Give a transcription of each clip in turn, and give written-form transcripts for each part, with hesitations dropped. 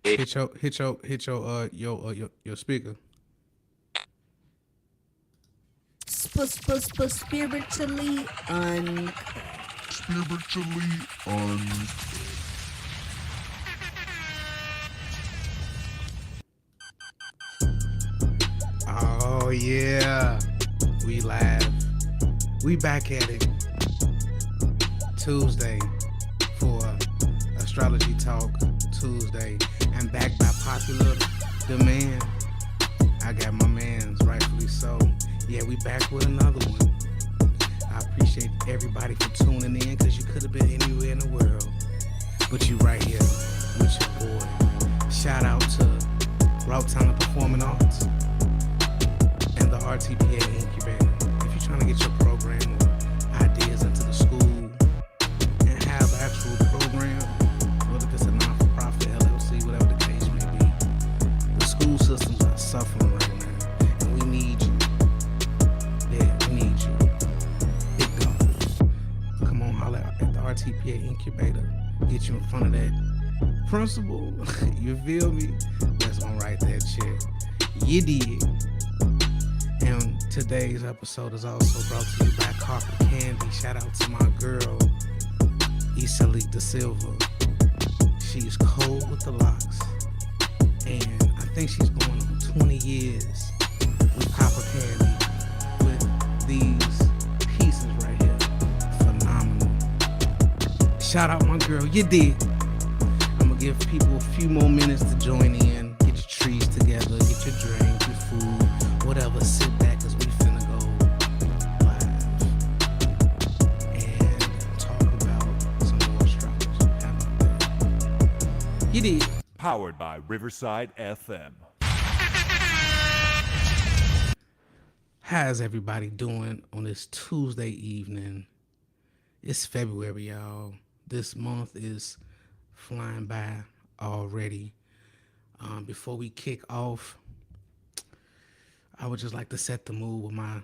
Your speaker. Spiritually un. Spiritually un. Oh yeah, we live. We back at it Tuesday for Astrology Talk Tuesday, and backed by popular demand. I got my man's rightfully so. Yeah, we back with another one. I appreciate everybody for tuning in because you could have been anywhere in the world, but you right here with your boy. Shout out to Route Talent Performing Arts and the RTPA Incubator. If you're trying to get your program or ideas into the school and have actual program, whether it's a non-for-profit, LLC, whatever the case may be, the school systems are suffering right now, and we need you. Yeah, we need you. Big dog. Come on, holler at the RTPA Incubator. Get you in front of that principal. You feel me? That's gonna write that check. You did. And today's episode is also brought to you by Carpet Candy. Shout out to my girl, Isalik Da Silva. She's cold with the locks. And I think she's going on 20 years with Copper Candy with these pieces right here. Phenomenal. Shout out my girl, you did. I'm gonna give people a few more minutes to join in, get your trees together, get your drink, your food, whatever. Sit back as we finna go live and talk about some more astrology. How about that? You did. Powered by Riverside FM. How's everybody doing on this Tuesday evening? It's February, y'all. This month is flying by already. Before we kick off, I would just like to set the mood with my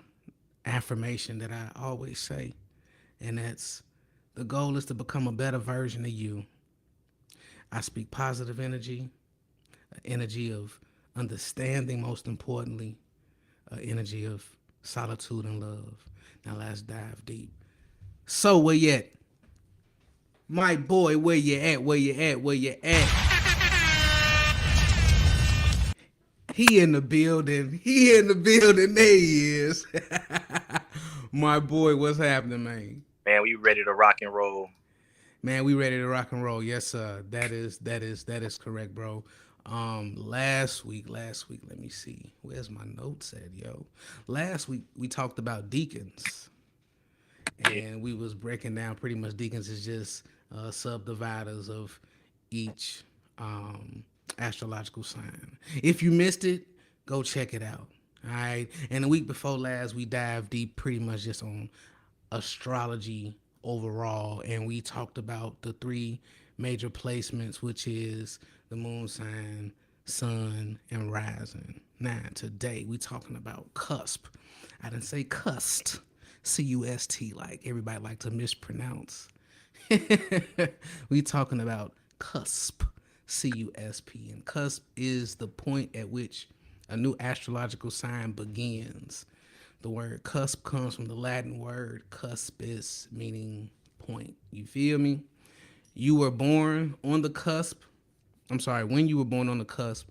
affirmation that I always say, and that's the goal is to become a better version of you. I speak positive energy, energy of understanding, most importantly, energy of solitude and love. Now let's dive deep. So where you at? My boy, where you at? Where you at? Where you at? He in the building. He in the building. There he is. My boy, what's happening, man? Man, we ready to rock and roll. Man, we ready to rock and roll. Yes, sir. That is correct, bro. Last week, let me see. Where's my notes at, yo? Last week we talked about deacons. And we was breaking down pretty much deacons is just subdividers of each astrological sign. If you missed it, go check it out. All right. And the week before last, we dived deep pretty much just on astrology overall, and we talked about the three major placements, which is the moon sign, sun, and rising. Now today we talking about cusp. I didn't say cust, C-U-S-T, like everybody like to mispronounce. We talking about cusp, C-U-S-P, and cusp is the point at which a new astrological sign begins. The word cusp comes from the Latin word cuspis, meaning point. You feel me? You were born on the cusp. I'm sorry, when you were born on the cusp,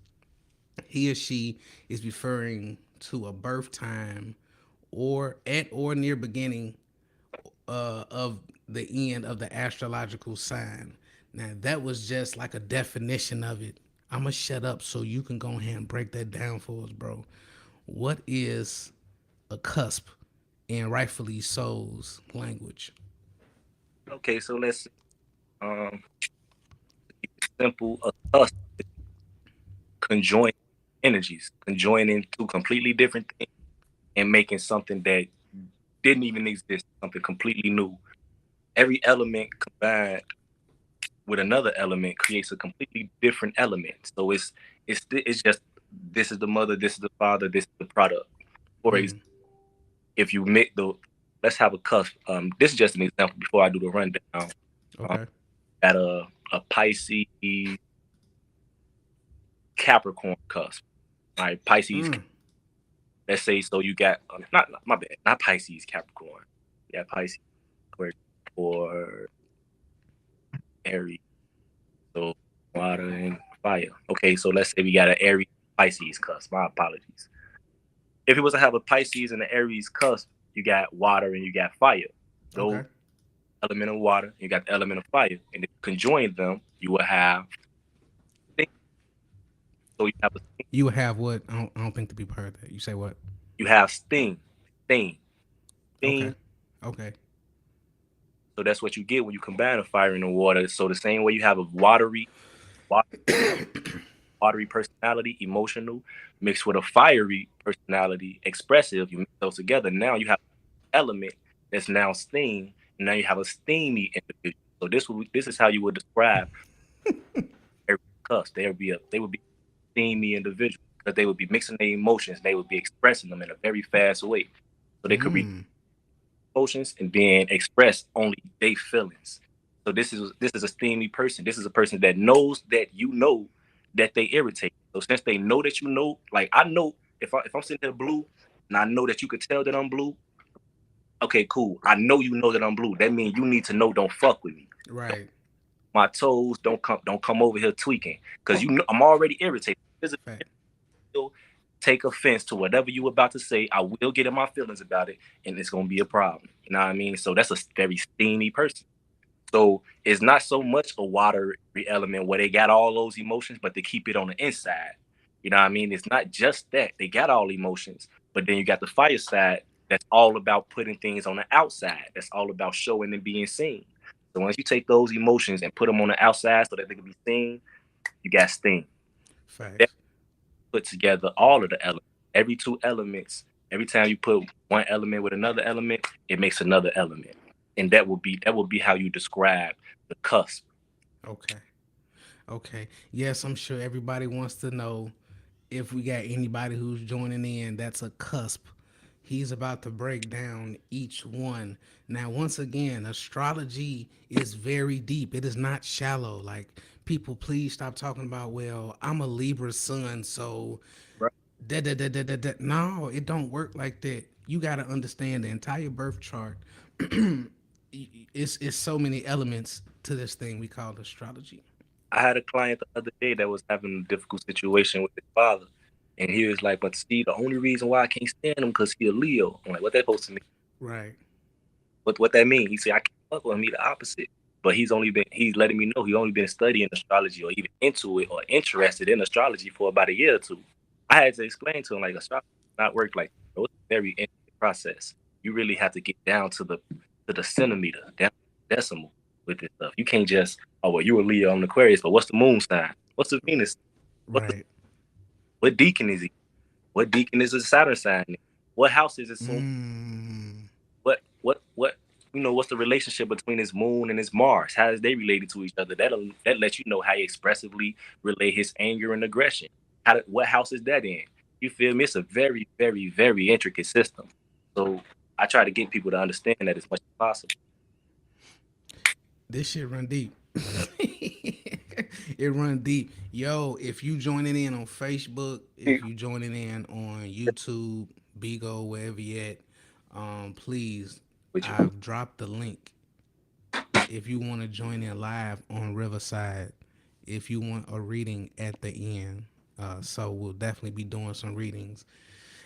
he or she is referring to a birth time or at or near beginning of the end of the astrological sign. Now, that was just like a definition of it. I'm going to shut up so you can go ahead and break that down for us, bro. What is a cusp in rightfully so's language? Okay, so let's keep it simple. A cusp is conjoining energies, conjoining two completely different things and making something that didn't even exist, something completely new. Every element combined with another element creates a completely different element. So it's just this is the mother, this is the father, this is the product. For example, if you mix the, let's have a cusp. This is just an example before I do the rundown. Okay. At a Pisces Capricorn cusp. All right, Pisces. Let's say so you got not my bad, not Pisces, Capricorn. Yeah, Pisces or Aries. So water and fire. Okay, so let's say we got an Aries Pisces cusp. My apologies. If it was to have a Pisces and an Aries cusp, you got water and you got fire. Those element of water, you got the element of fire, and if you conjoin them, you will have sting. So you have a sting. You would have what? I don't think the people heard that. You say what? You have sting, sting, Okay. sting. Okay. So that's what you get when you combine the fire and the water. So the same way you have a watery personality, emotional, mixed with a fiery personality, expressive, you mix those together. Now you have an element that's now steam, and now you have a steamy individual. So this is how you would describe every cusp. They would be a steamy individual because they would be mixing their emotions. They would be expressing them in a very fast way. So they could read emotions and then express only their feelings. So this is a steamy person. This is a person that knows that you know that they irritate. So since they know that you know, like I know if I'm sitting there blue and I know that you could tell that I'm blue, okay, cool. I know you know that I'm blue. That means you need to know don't fuck with me. Right. My toes don't come over here tweaking because you know I'm already irritated. Take offense to whatever you about to say. I will get in my feelings about it, and it's gonna be a problem. You know what I mean? So that's a very steamy person. So it's not so much a watery element where they got all those emotions, but they keep it on the inside. You know what I mean? It's not just that they got all emotions, but then you got the fire side that's all about putting things on the outside. That's all about showing and being seen. So once you take those emotions and put them on the outside so that they can be seen, you got steam. That put together all of the elements. Every two elements, every time you put one element with another element, it makes another element. And that will be how you describe the cusp. Okay. Yes, I'm sure everybody wants to know if we got anybody who's joining in. That's a cusp. He's about to break down each one. Now, once again, astrology is very deep. It is not shallow. Like, people, please stop talking about, well, I'm a Libra sun, so Right. No, it don't work like that. You got to understand the entire birth chart. It's so many elements to this thing we call astrology. I had a client the other day that was having a difficult situation with his father. And he was like, but see, the only reason why I can't stand him because he a Leo. I'm like, what that supposed to mean? Right. What that mean? He said, I can't fuck with him, he the opposite. But he's letting me know he only been studying astrology or even into it or interested in astrology for about a year or two. I had to explain to him like astrology does not work like that. It's a very intricate process. You really have to get down to the centimeter, down to the decimal with this stuff. You can't just, oh well, you're a Leo, I'm an Aquarius, but what's the moon sign? What's the Venus? Right. What deacon is he? What deacon is a Saturn sign? What house is it? What what's the relationship between his moon and his Mars? How is they related to each other? That lets you know how he expressively relay his anger and aggression. What house is that in? You feel me? It's a very, very, very intricate system. So I try to get people to understand that as much as possible. This shit run deep. It run deep. Yo, if you joining in on Facebook, if you joining in on YouTube, Bigo, wherever you at, please, I've dropped the link. If you want to join in live on Riverside, if you want a reading at the end, so we'll definitely be doing some readings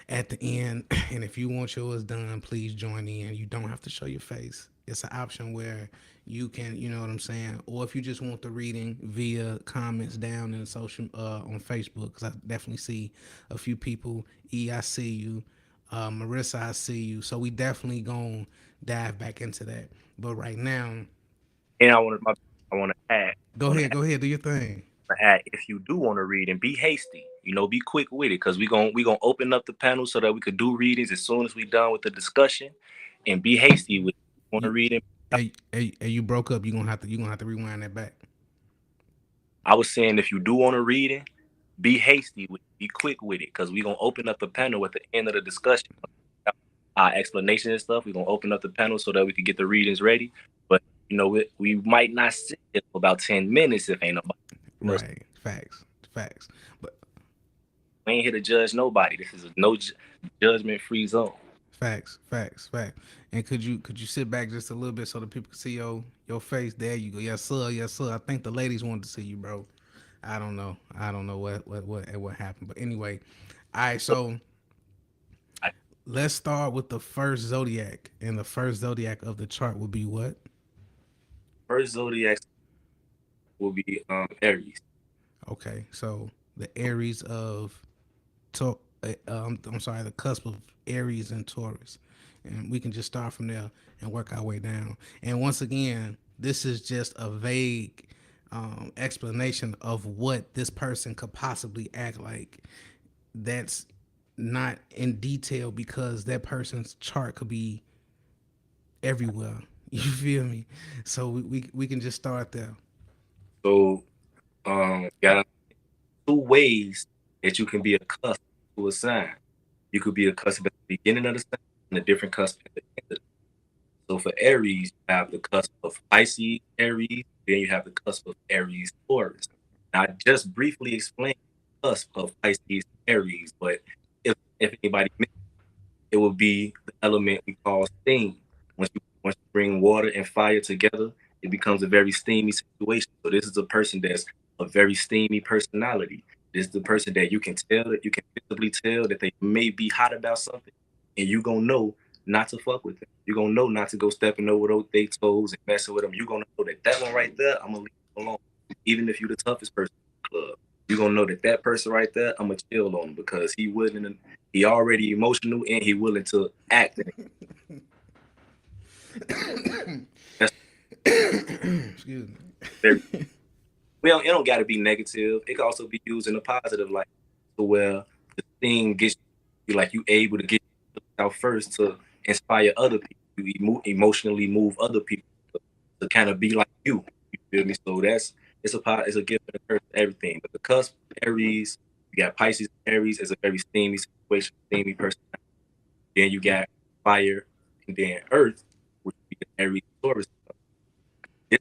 at the end. And if you want yours done, please join in. You don't have to show your face. It's an option where you can, you know what I'm saying, or if you just want the reading via comments down in the social on Facebook, because I definitely see a few people. I see you. Marissa, I see you. So we definitely gonna dive back into that. But right now, and I want to add. Go ahead, do your thing. If you do want to read and be hasty, be quick with it, because we gonna open up the panel so that we could do readings as soon as we done with the discussion, and be hasty with it. Want to read it? Hey, you broke up. You gonna have to rewind that back. I was saying if you do want to read it, be hasty with it, be quick with it, because we gonna open up the panel at the end of the discussion. Our explanation and stuff. We're gonna open up the panel so that we can get the readings ready. But we might not sit there for about 10 minutes if ain't nobody. Right. Facts. But We ain't here to judge nobody. This is a judgment free zone. Facts, facts, facts. And could you sit back just a little bit so the people can see your face? There you go. Yes, sir. Yes, sir. I think the ladies wanted to see you, bro. I don't know. I don't know what happened, but anyway. All right. So I, let's start with the first zodiac, and the first zodiac of the chart will be what? first zodiac will be Aries. Okay. So the Aries of I'm sorry, the cusp of Aries and Taurus, and we can just start from there and work our way down. And once again, this is just a vague explanation of what this person could possibly act like. That's not in detail because that person's chart could be everywhere. You feel me? So we can just start there. So got two ways that you can be a cusp to a sign. You could be a cusp at the beginning of the sign and a different cusp at the end of the. So for Aries, you have the cusp of Pisces, Aries, then you have the cusp of Aries, Taurus. Now, I just briefly explained the cusp of Pisces, Aries, but if anybody missed, it will be the element we call steam. Once you bring water and fire together, it becomes a very steamy situation. So this is a person that's a very steamy personality. This is the person that you can visibly tell that they may be hot about something, and you gonna know not to fuck with them. You're gonna know not to go stepping over those their toes and messing with them. You're gonna know that one right there, I'm gonna leave it alone. Even if you're the toughest person in the club, you're gonna know that person right there, I'm gonna chill on him because he already emotional and he willing to act. That's Excuse me. very well. It don't got to be negative. It can also be used in a positive light, to where the thing gets you like you able to get out first to inspire other people. You emotionally move other people to kind of be like you. You feel me? So it's a gift and a curse to everything. But the cusp Aries, you got Pisces Aries is a very steamy situation, steamy person. Then you got fire, and then Earth, which would be the Aries Taurus. This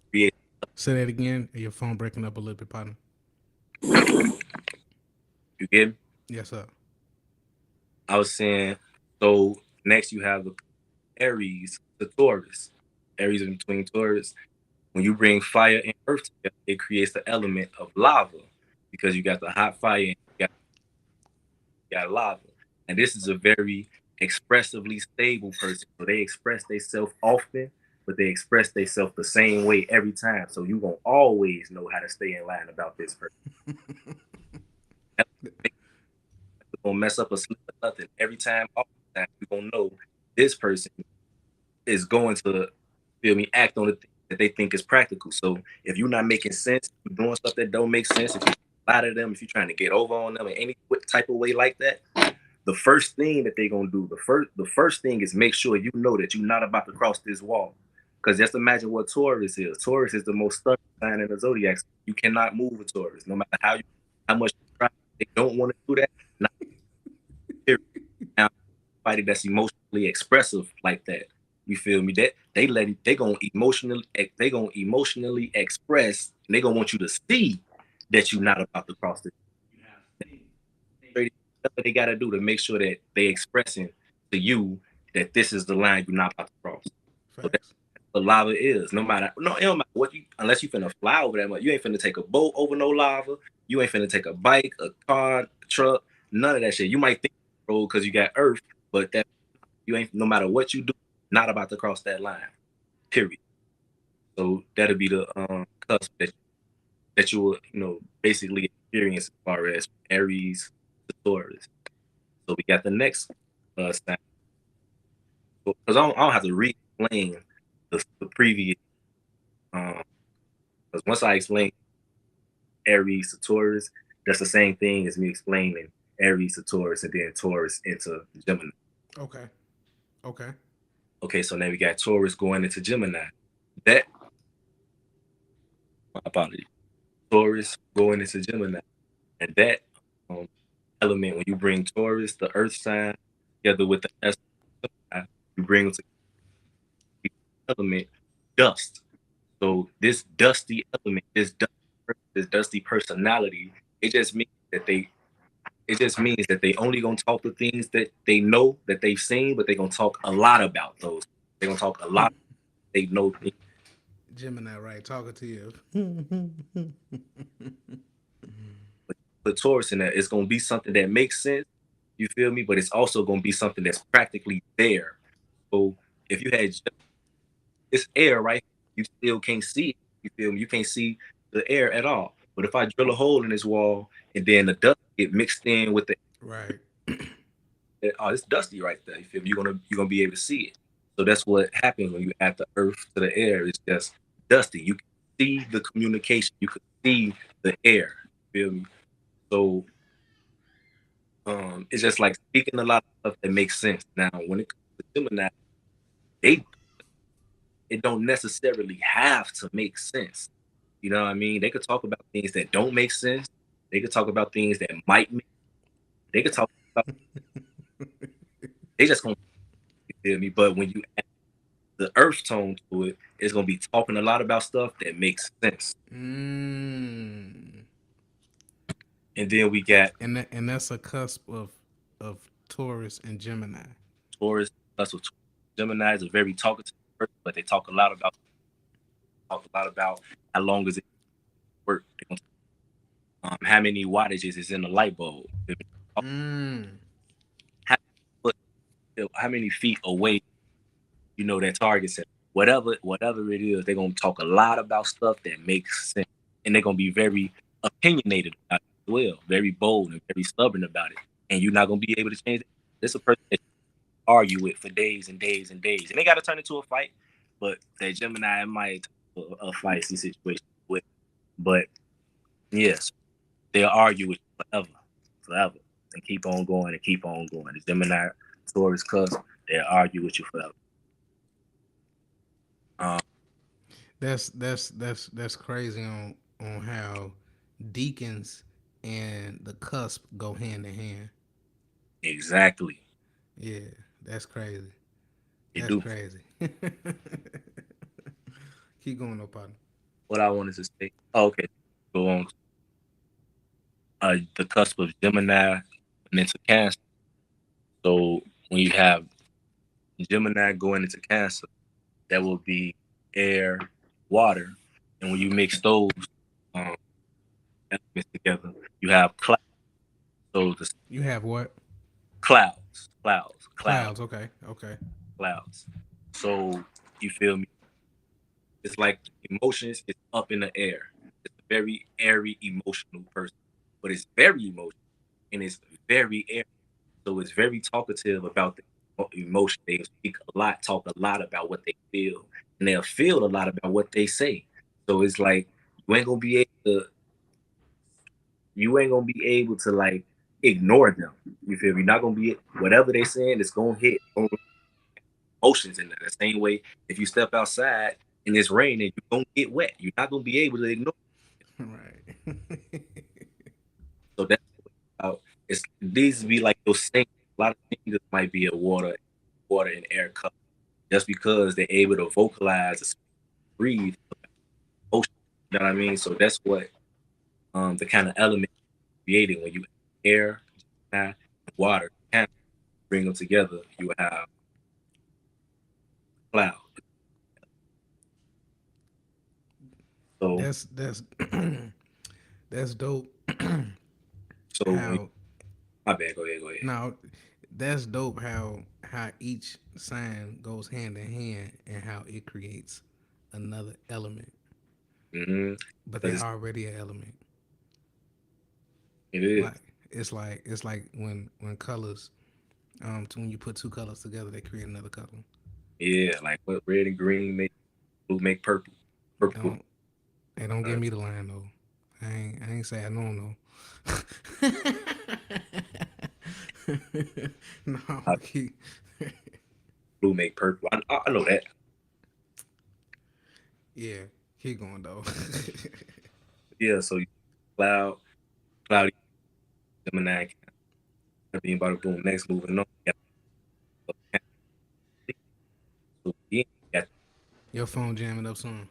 creates. Say that again. Your phone breaking up a little bit, partner. You get me? Yes, sir. I was saying, so next you have the Aries, the Taurus. Aries in between Taurus. When you bring fire and earth together, it creates the element of lava because you got the hot fire and you got lava. And this is a very expressively stable person. So they express themselves often, but they express themselves the same way every time. So you gonna always know how to stay in line about this person. Gonna mess up or slip or nothing. Every time, all the time, you're gonna know this person is going to feel me act on the thing that they think is practical. So if you're not making sense, you're doing stuff that don't make sense, if you lie to them, if you're trying to get over on them in any type of way like that, the first thing that they're gonna do, the first thing is make sure you know that you're not about to cross this wall. Because just imagine what Taurus is. Taurus is the most stubborn sign in the zodiac. You cannot move with Taurus, no matter how much you try. They don't want to do that. Not period. Now, somebody that's emotionally expressive like that, you feel me? That they gonna emotionally express. And they gonna want you to see that you're not about to cross this. That's what they gotta do to make sure that they expressing to you that this is the line you're not about to cross. So that's Facts. what lava is. It don't matter what you, unless you finna fly over that much. You ain't finna take a boat over no lava. You ain't finna take a bike, a car, a truck, none of that shit. You might think road because you got earth, but that you ain't, no matter what you do, not about to cross that line. Period. So that'll be the cusp that you will, basically experience as far as Aries to Taurus. So we got the next sign. Because I don't have to re-explain the previous. Because once I explain Aries to Taurus, that's the same thing as me explaining Aries to Taurus and then Taurus into Gemini. Okay. Okay. Okay, so now we got Taurus going into Gemini. That, my apologies. Taurus going into Gemini. And that element, when you bring Taurus, the earth sign, together with the astro, you bring them to the element dust. So this dusty element, this dusty personality, it just means that It just means that they only gonna talk the things that they know that they've seen, but they're gonna talk a lot about those. They're gonna talk a lot. They know things. Gemini, right? Talking to you. Put Taurus in there, it's gonna be something that makes sense. You feel me? But it's also gonna be something that's practically there. So if you had just this air right, you still can't see it. You feel me? You can't see the air at all. But if I drill a hole in this wall and then the dust get mixed in with the Right. oh, it's dusty right there. You feel me? You're gonna be able to see it. So that's what happens when you add the earth to the air. It's just dusty. You can see the communication. You can see the air. You feel me? So it's just like speaking a lot of stuff that makes sense. Now, when it comes to Gemini, they it don't necessarily have to make sense. You know what I mean? They could talk about things that don't make sense. They could talk about things that might make. They could talk about. They just gonna feel me. But when you add the earth tone to it, it's gonna be talking a lot about stuff that makes sense. Mm. And then we got And that's a cusp of Taurus and Gemini. Taurus. Plus, with Gemini is a very talkative person, but they talk a lot about how long does it work. How many wattages is in the light bulb? Mm. How, how many feet away that target set? Whatever it is, they're gonna talk a lot about stuff that makes sense, and they're gonna be very opinionated about it as well, very bold and very stubborn about it. And you're not gonna be able to change it. This is a person that you argue with for days and days and days, and they got to turn into a fight. But that Gemini might a feisty situation with, but yes, they'll argue with you forever, and keep on going and keep on going. The Gemini, Taurus, Cusp, they'll argue with you forever. That's crazy on how deacons and the cusp go hand in hand. Exactly, Yeah, that's crazy. they That's do. crazy. Keep going, no partner. What I wanted to say. Oh, okay, go on. The cusp of Gemini and into Cancer. So when you have Gemini going into Cancer, that will be air, water, and when you mix those um, elements together, you have clouds. So the You have what? clouds, clouds, clouds, Clouds. Okay. Okay. clouds. So you feel me? It's like emotions is up in the air. It's a very airy, emotional person, but it's very emotional and it's very airy. So it's very talkative about the emotion. They speak a lot, talk a lot about what they feel, and they'll feel a lot about what they say. So it's like you ain't gonna be able to, you ain't gonna be able to like ignore them. You feel me? You're not gonna be whatever they saying. It's gonna hit emotions in there. The same way if you step outside and it's raining, you're gonna get wet. You're not gonna be able to ignore. Right. So that's how it's these be like those things. A lot of things might be a water and air cup just because they're able to vocalize, breathe, emotion. You know what I mean? So that's what the kind of element creating when you air, and water, kind of bring them together. You have cloud. So That's that's dope. so when How my bad, go ahead, go ahead. now that's dope how each sign goes hand in hand and how it creates another element, Mm-hmm. but they're Because already an element. it is. Like it's like when colors when you put two colors together they create another color. Yeah, like what red and green make blue make purple. Purple. Don't don't give me the line though. I ain't say I don't know. No, Uh, keep, blue make purple. I know that. yeah, keep going though. Yeah, so cloud, cloudy, Gemini, being about to boom. Next moving on. So yeah, Your phone jamming up soon.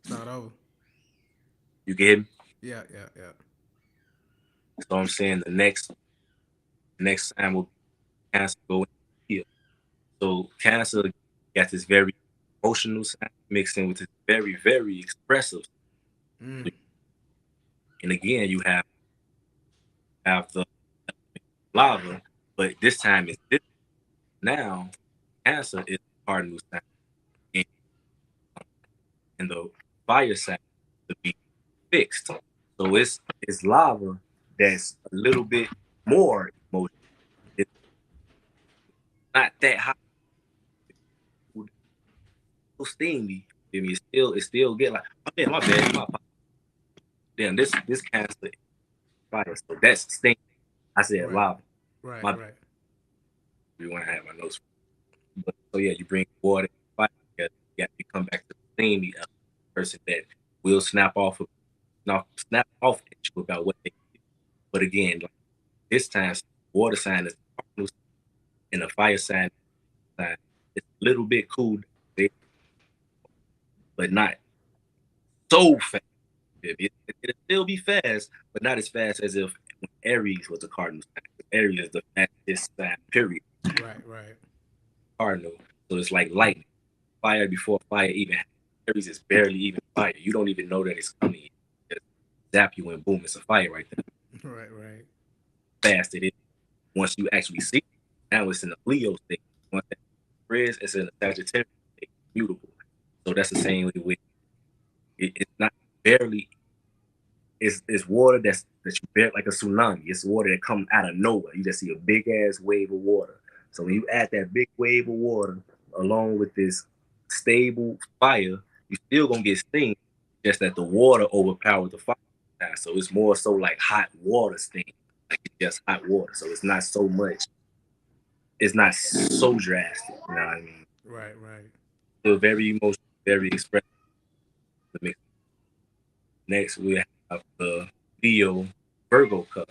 Start over. you get me? Yeah, yeah, yeah. So I'm saying the next time will be Cancer go into Leo. So Cancer got this very emotional side mixed in with this very, very expressive. Mm. And again, you have the lava, but this time it's different. Now Cancer is the cardinal sign, and, and the fire sign to be fixed. So it's lava that's a little bit more emotional. It's not that hot, still steamy. I mean, it still get like, oh man, my bad, damn, this Cancer is fire, so that's steamy. I said Right. lava. Right. My bad. Right. We want to have my notes. But so yeah, you bring water and fire together. Yeah, you come back to the steamy person that will snap off at you about what they do. But again, like this time, water sign is the cardinal and the fire sign. It's a little bit cool, but not so fast. It'll still be fast, but not as fast as if Aries was the cardinal sign. Aries is the fastest sign, period. Right. Right. Cardinal. So it's like lightning. Fire before fire even happens. Aries is barely even fire. You don't even know that it's coming. Just zap you and boom, it's a fire right there. Right. Right. Fast it is. Once you actually see it, now it's in the Leo state. Once that spreads, it's in the Sagittarius state, mutable. So that's the same way with it's not barely. It's water that you bear like a tsunami. It's water that comes out of nowhere. You just see a big ass wave of water. So when you add that big wave of water along with this stable fire, you still gonna get steam. Just that the water overpowers the fire. So it's more so like hot water steam. Like it's just hot water. So it's not so much. It's not so drastic. You know what I mean? Right. Right. Still very emotional, very expressive. Next we have the Leo Virgo Cup.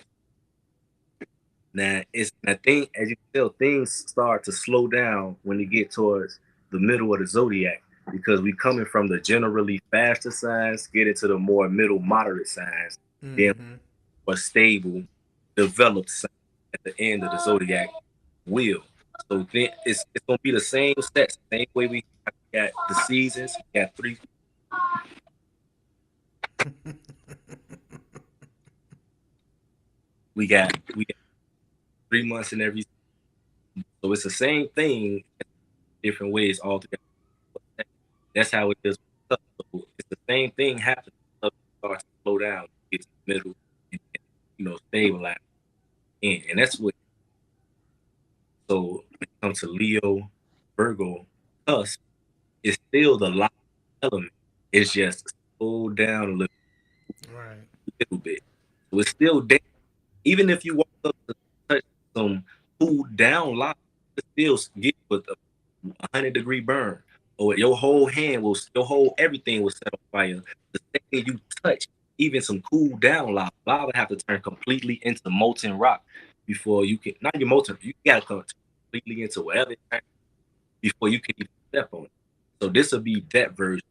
Now it's I think as you can tell, things start to slow down when you get towards the middle of the zodiac because we coming from the generally faster signs, get into the more middle moderate signs, then Mm-hmm. more stable, developed signs at the end of the zodiac wheel. So then it's gonna be the same sets, same way we got the seasons, we got three. We got 3 months in every. So it's the same thing, different ways altogether. That's how it is. So it's the same thing happens. Stuff starts to slow down, get to the middle, and stabilize. And that's what. So when it comes to Leo, Virgo, Cusp, it's still the light element. It's just slowed down Right. little bit. So it's still there. Even if you walk up to touch some cool down light, it still get with a 100-degree burn. Or your whole your whole everything will set on fire. The second you touch even some cool down lava have to turn completely into molten rock before you can, not even molten, you gotta come completely into whatever it turns before you can even step on it. So this will be that version.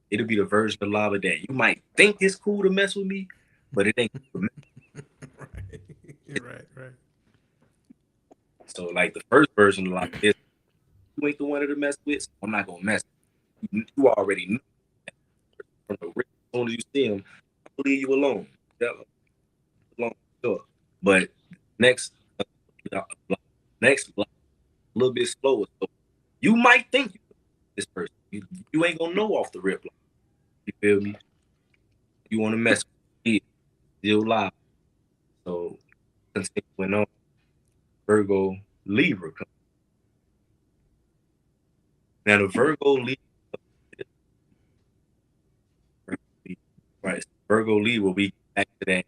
It'll be the version of lava that you might think it's cool to mess with me, but it ain't cool to mess. Right. Right. Right. So like the first version of lava is you ain't the one to mess with, so I'm not gonna mess with you. You already know from the rip, as soon as you see him, I'll leave you alone. Yeah, alone, sure. But next, uh, next, a little bit slower. So you might think you this person. You ain't gonna know off the rip. You feel me? You want to mess with it, still live. So continuing on, Virgo Libra. Now the Virgo Libra, right? Virgo Libra, we back to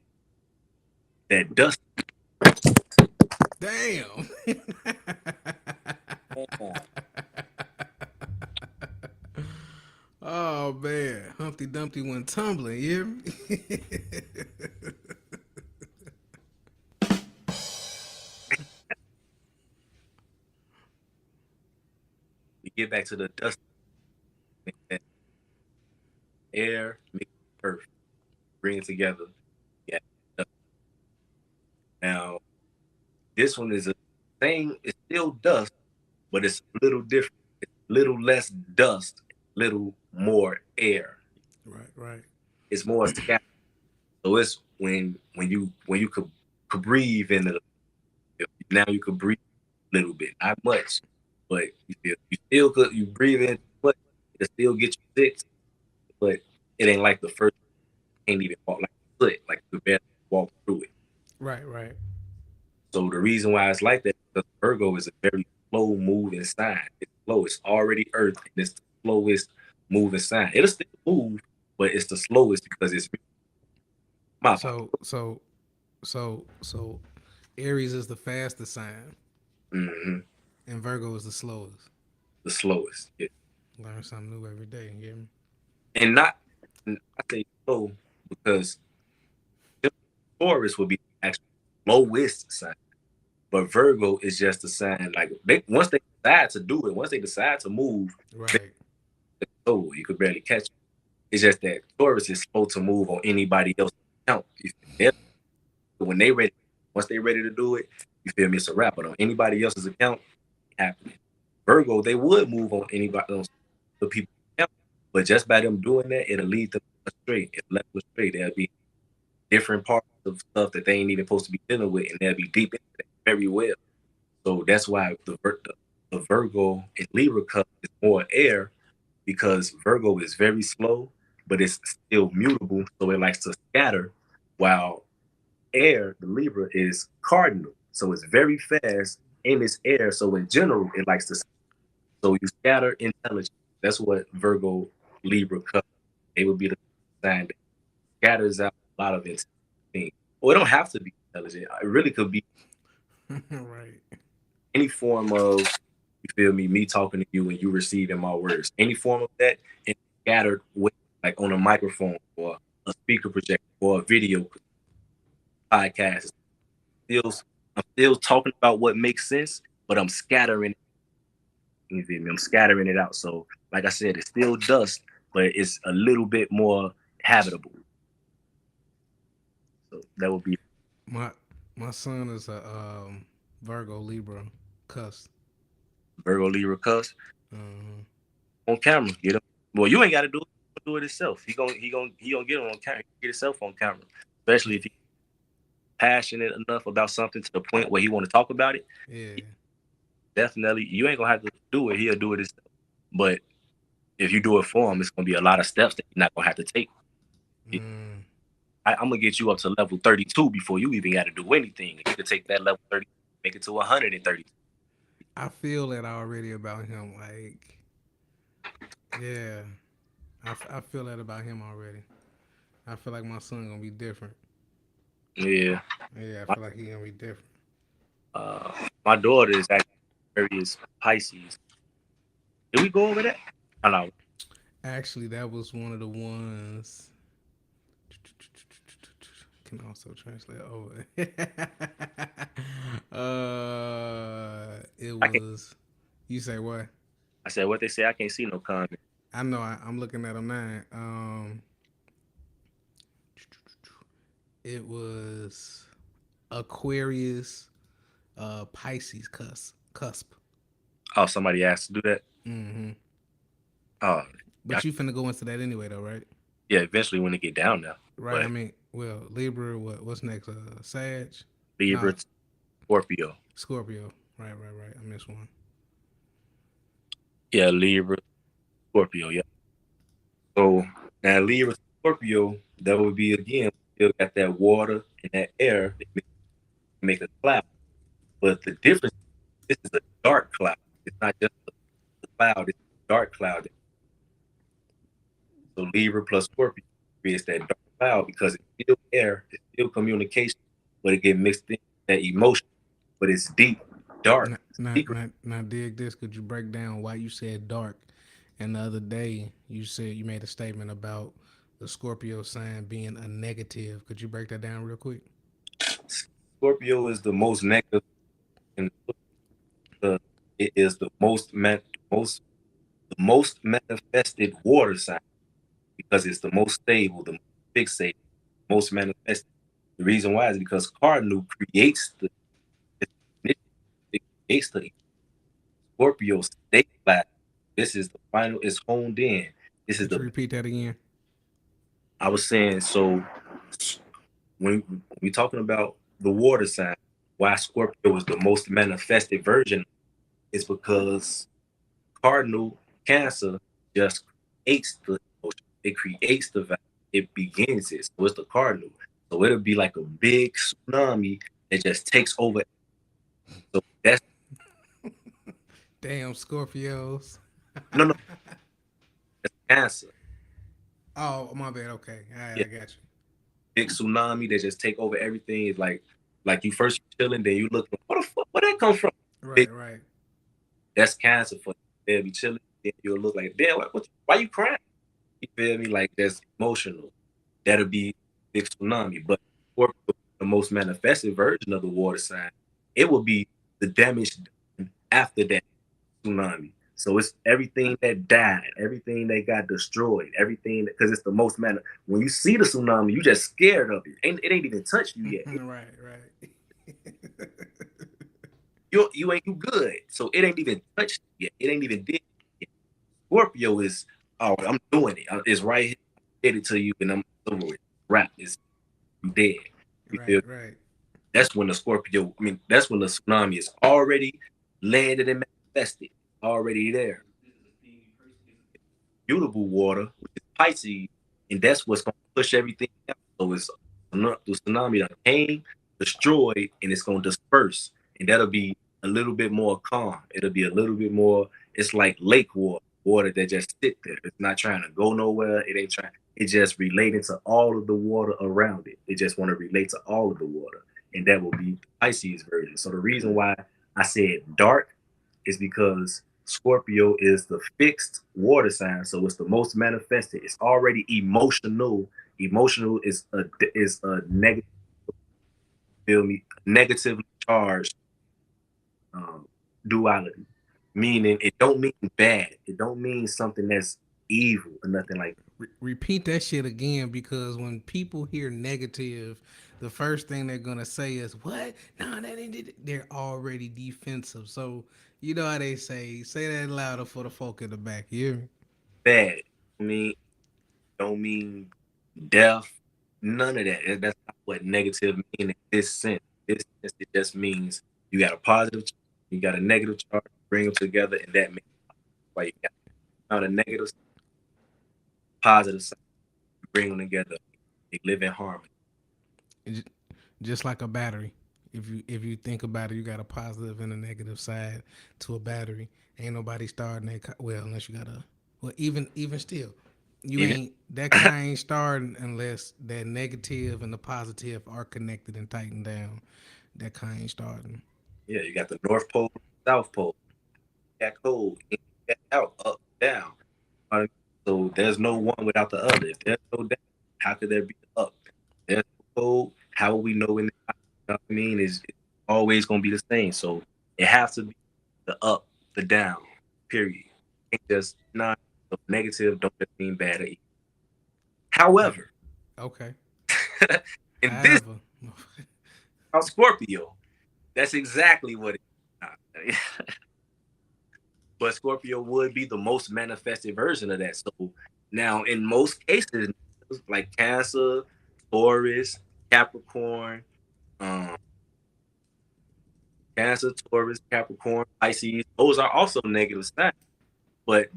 that dust. Damn. Oh man, Humpty Dumpty went tumbling. You hear me? We get back to the dust. That air, mix earth, bring it together. Yeah, This one is the same. It's still dust, but it's a little different. It's a little less dust, a little more air. Right, right. It's more scattered. So it's when you could breathe in it. Now you could breathe a little bit, not much, but you still could you breathe in much. It still get you sick, but it ain't like the first. Can't even walk like foot, like you barely walk through it. Right, right. So the reason why it's like that is because Virgo is a very slow moving sign. It's slow. It's already Earth, and it's the slowest moving sign. It'll still move, but it's the slowest because it's my fault. So Aries is the fastest sign, Hmm. and Virgo is the slowest. The slowest. Yeah. Learn something new every day. You hear me? And not, and I say slow because Taurus would be the actual lowest sign, but Virgo is just a sign. Like once they decide to do it, once they decide to move, Right. oh, you could barely catch it. It's just that Taurus is slow to move on anybody else's account. When they ready, once they ready to do it, you feel me? It's a wrap. But on anybody else's account, it happening. Virgo, they would move on anybody else, the people account, but just by them doing that, it'll lead them astray. It'll let them astray. There'll be different parts of stuff that they ain't even supposed to be dealing with, and they'll be deep into that very well. So that's why the Virgo and Libra cup is more air because Virgo is very slow, but it's still mutable, so it likes to scatter. While air, the Libra is cardinal, so it's very fast and it's air. So in general, it likes to. So you scatter intelligence. That's what Virgo, Libra, cup. They would be the sign that scatters out a lot of things. Well, it don't have to be intelligent. It really could be Right. any form of, you feel me, me talking to you and you receiving my words. Any form of that and scattered with, like on a microphone or a speaker projector or a video podcast. Still, I'm still talking about what makes sense, but I'm scattering it. You feel me? I'm scattering it out. So, like I said, it's still dust, but it's a little bit more habitable. So that would be My my son is a Virgo Libra Cusp. Virgo Libra Cusp Uh, on camera. Get him. Well, you ain't got to do it. Do it himself. He gonna get him on camera. Get himself on camera. Especially if he's passionate enough about something to the point where he want to talk about it. yeah. Definitely, you ain't gonna have to do it. He'll do it himself. But if you do it for him, it's gonna be a lot of steps that you're not gonna have to take. Mm. I'm gonna get you up to level 32 before you even got to do anything. You could take that level 30, make it to 130. I feel that already about him. Like, yeah, I feel that about him already. I feel like my son gonna be different. Yeah. Yeah, I My, feel like he gonna be different. my daughter is actually Aquarius Pisces. Did we go over that? I know. Actually, that was one of the ones. Can also translate over. It I can. was. You say what? I said what they say. I can't see no comment. I know. I'm looking at them now. It was Aquarius, Pisces cusp. Oh, somebody asked to do that. Mm-hmm. Oh, But you finna go into that anyway, though, right? yeah. Eventually, when it get down there, Right. I but mean, well, Libra. What's next? Sag. Libra, No, Scorpio. Scorpio. Right. I missed one. Yeah, Libra, Scorpio. Yeah. So now Libra, Scorpio, that would be again still got that water and that air that make a cloud. But the difference, this is a dark cloud. It's not just a cloud; it's a dark cloud. So Libra plus Scorpio creates that dark cloud because it's still air, it's still communication, but it get mixed in that emotion. But it's deep, dark, secret. Now, dig this. Could you break down why you said dark? And the other day, you said you made a statement about the Scorpio sign being a negative. Could you break that down real quick? Scorpio is the most negative, and it is the most manifested water sign because it's the most stable, the most fixated, most manifested. The reason why is because Cardinal creates the creates the Scorpio state flat. This is the final. It's honed in. This is Could you the. repeat that again? I was saying so when we talking about the water sign, why Scorpio is the most manifested version is because Cardinal Cancer just creates the emotion. It creates the value. It begins it. So it's the Cardinal. So it'll be like a big tsunami that just takes over. So that's Damn Scorpios. no, that's Cancer. Oh, my bad. Okay, Yeah, I got you. big tsunami that just take over everything. It's like you first chilling, then you look, what the fuck, where that come from? Big, Right, right. that's Cancer for you. They'll be chilling, then you'll look like, damn, why you crying? You feel me? Like that's emotional. That'll be big tsunami. But Scorpio, the most manifested version of the water sign, it will be the damage done after that tsunami. So it's everything that died, everything that got destroyed, everything because it's the most man. When you see the tsunami, you just scared of it. It ain't even touched you yet. Right, right. You ain't you good. So it ain't even touched you yet. It ain't even did. Yet. Scorpio is I'm doing it. It's right here. I did it to you, and I'm over it. Rap is dead. You feel? Right, right. That's when the Scorpio. I mean, that's when the tsunami is already landed and manifested, already there. Mutable water, which is Pisces, and that's what's going to push everything out. So it's the tsunami that came, destroyed, and it's going to disperse, and that'll be a little bit more calm. It'll be a little bit more. It's like lake water, water that just sit there. It's not trying to go nowhere. It ain't trying. It just relating to all of the water around it. It just want to relate to all of the water, and that will be the Pisces version. So the reason why I said dark is because Scorpio is the fixed water sign, so it's the most manifested. It's already emotional. Emotional is a negative, feel me, negatively charged duality, meaning it don't mean bad. It don't mean something that's evil or nothing like that. Repeat that shit again because when people hear negative, the first thing they're gonna say is what? No, that ain't it. They're already defensive. So you know how they say that louder for the folk in the back. You hear me? Bad. I mean, don't mean death. None of that. That's not what negative mean in this sense. This sense, it just means you got a positive, you got a negative charge, bring them together, and that makes why you got a negative, positive side, bring them together, they live in harmony. Just like a battery. If you think about it, you got a positive and a negative side to a battery. Ain't nobody starting that. Well, unless you got a. Well, even still, you Even ain't that car ain't starting unless that negative and the positive are connected and tightened down. That car ain't starting. yeah, you got the North Pole, South Pole, you got cold, in, you got out, up, down. So there's no one without the other. If there's no down, how could there be up? There's no cold. How will we know in the you know what I mean? It's always gonna be the same. So it has to be the up, the down, period. It just not so negative don't just mean bad or evil. Right. However, Okay. in this However, Scorpio, that's exactly what it is. But Scorpio would be the most manifested version of that. So now, in most cases, like Cancer, Taurus, Capricorn, um, Cancer, Taurus, Capricorn, Pisces, those are also negative signs. But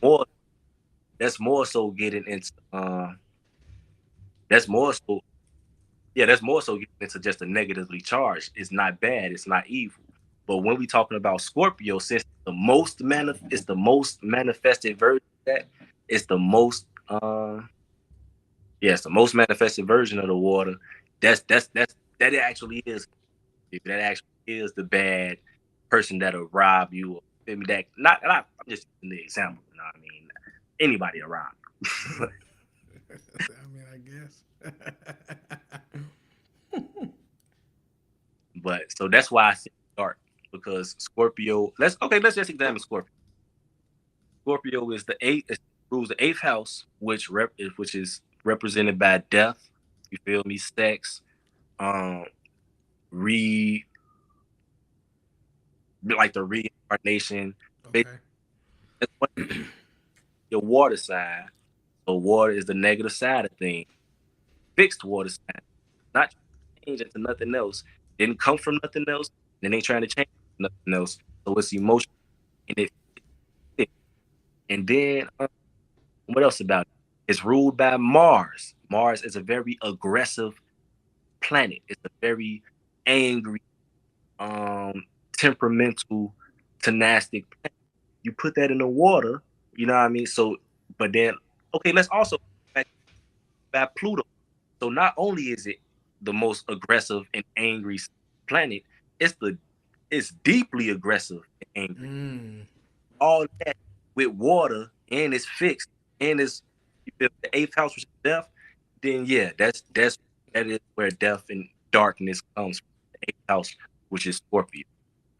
more that's more so getting into that's more so that's more so getting into just a negatively charged. It's not bad, it's not evil. But when we talking about Scorpio, since it's the most manifested version of that, it's the most it's the most manifested version of the water. That it actually is. That actually is the bad person that'll rob you. Or, feel me? I'm just using the example. You know what I mean? Anybody will rob you. I mean, I guess. But so that's why I say dark because Scorpio. Let's just examine Scorpio. Scorpio is the eighth. It rules the eighth house, which is represented by death. You feel me? Sex, um, re like the reincarnation. Basically, Okay. that's what your water side. So water is the negative side of things. Fixed water side, not change into nothing else. Didn't come from nothing else, and ain't trying to change nothing else. So it's emotion, and it fits. And then what else about it? It's ruled by Mars. Mars is a very aggressive planet. It's a very angry, temperamental, tenactic planet. You put that in the water, you know what I mean? So, but then, okay, let's also back by Pluto. So not only is it the most aggressive and angry planet, it's the it's deeply aggressive and angry. Mm. All that with water and it's fixed and it's you feel the eighth house which is death, then yeah, that is where death and darkness comes from. The eighth house, which is Scorpio.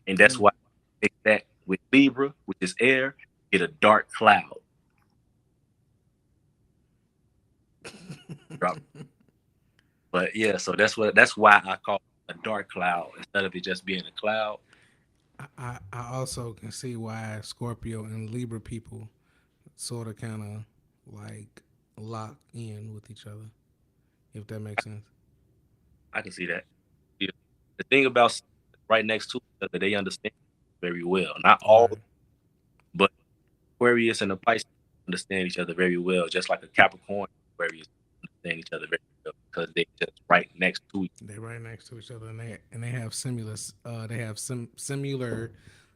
And that's Mm. why I mix that with Libra, which is air, get a dark cloud. Drop. But yeah, so that's why I call it a dark cloud instead of it just being a cloud. I also can see why Scorpio and Libra people sort of kind of like lock in with each other, if that makes sense. I can see that. Yeah. The thing about right next to each other, they understand very well. Not all, Right. but Aquarius and the Pisces understand each other very well, just like a Capricorn and Aquarius understand each other very well because they just right next to each They're right next to each other, and they have similar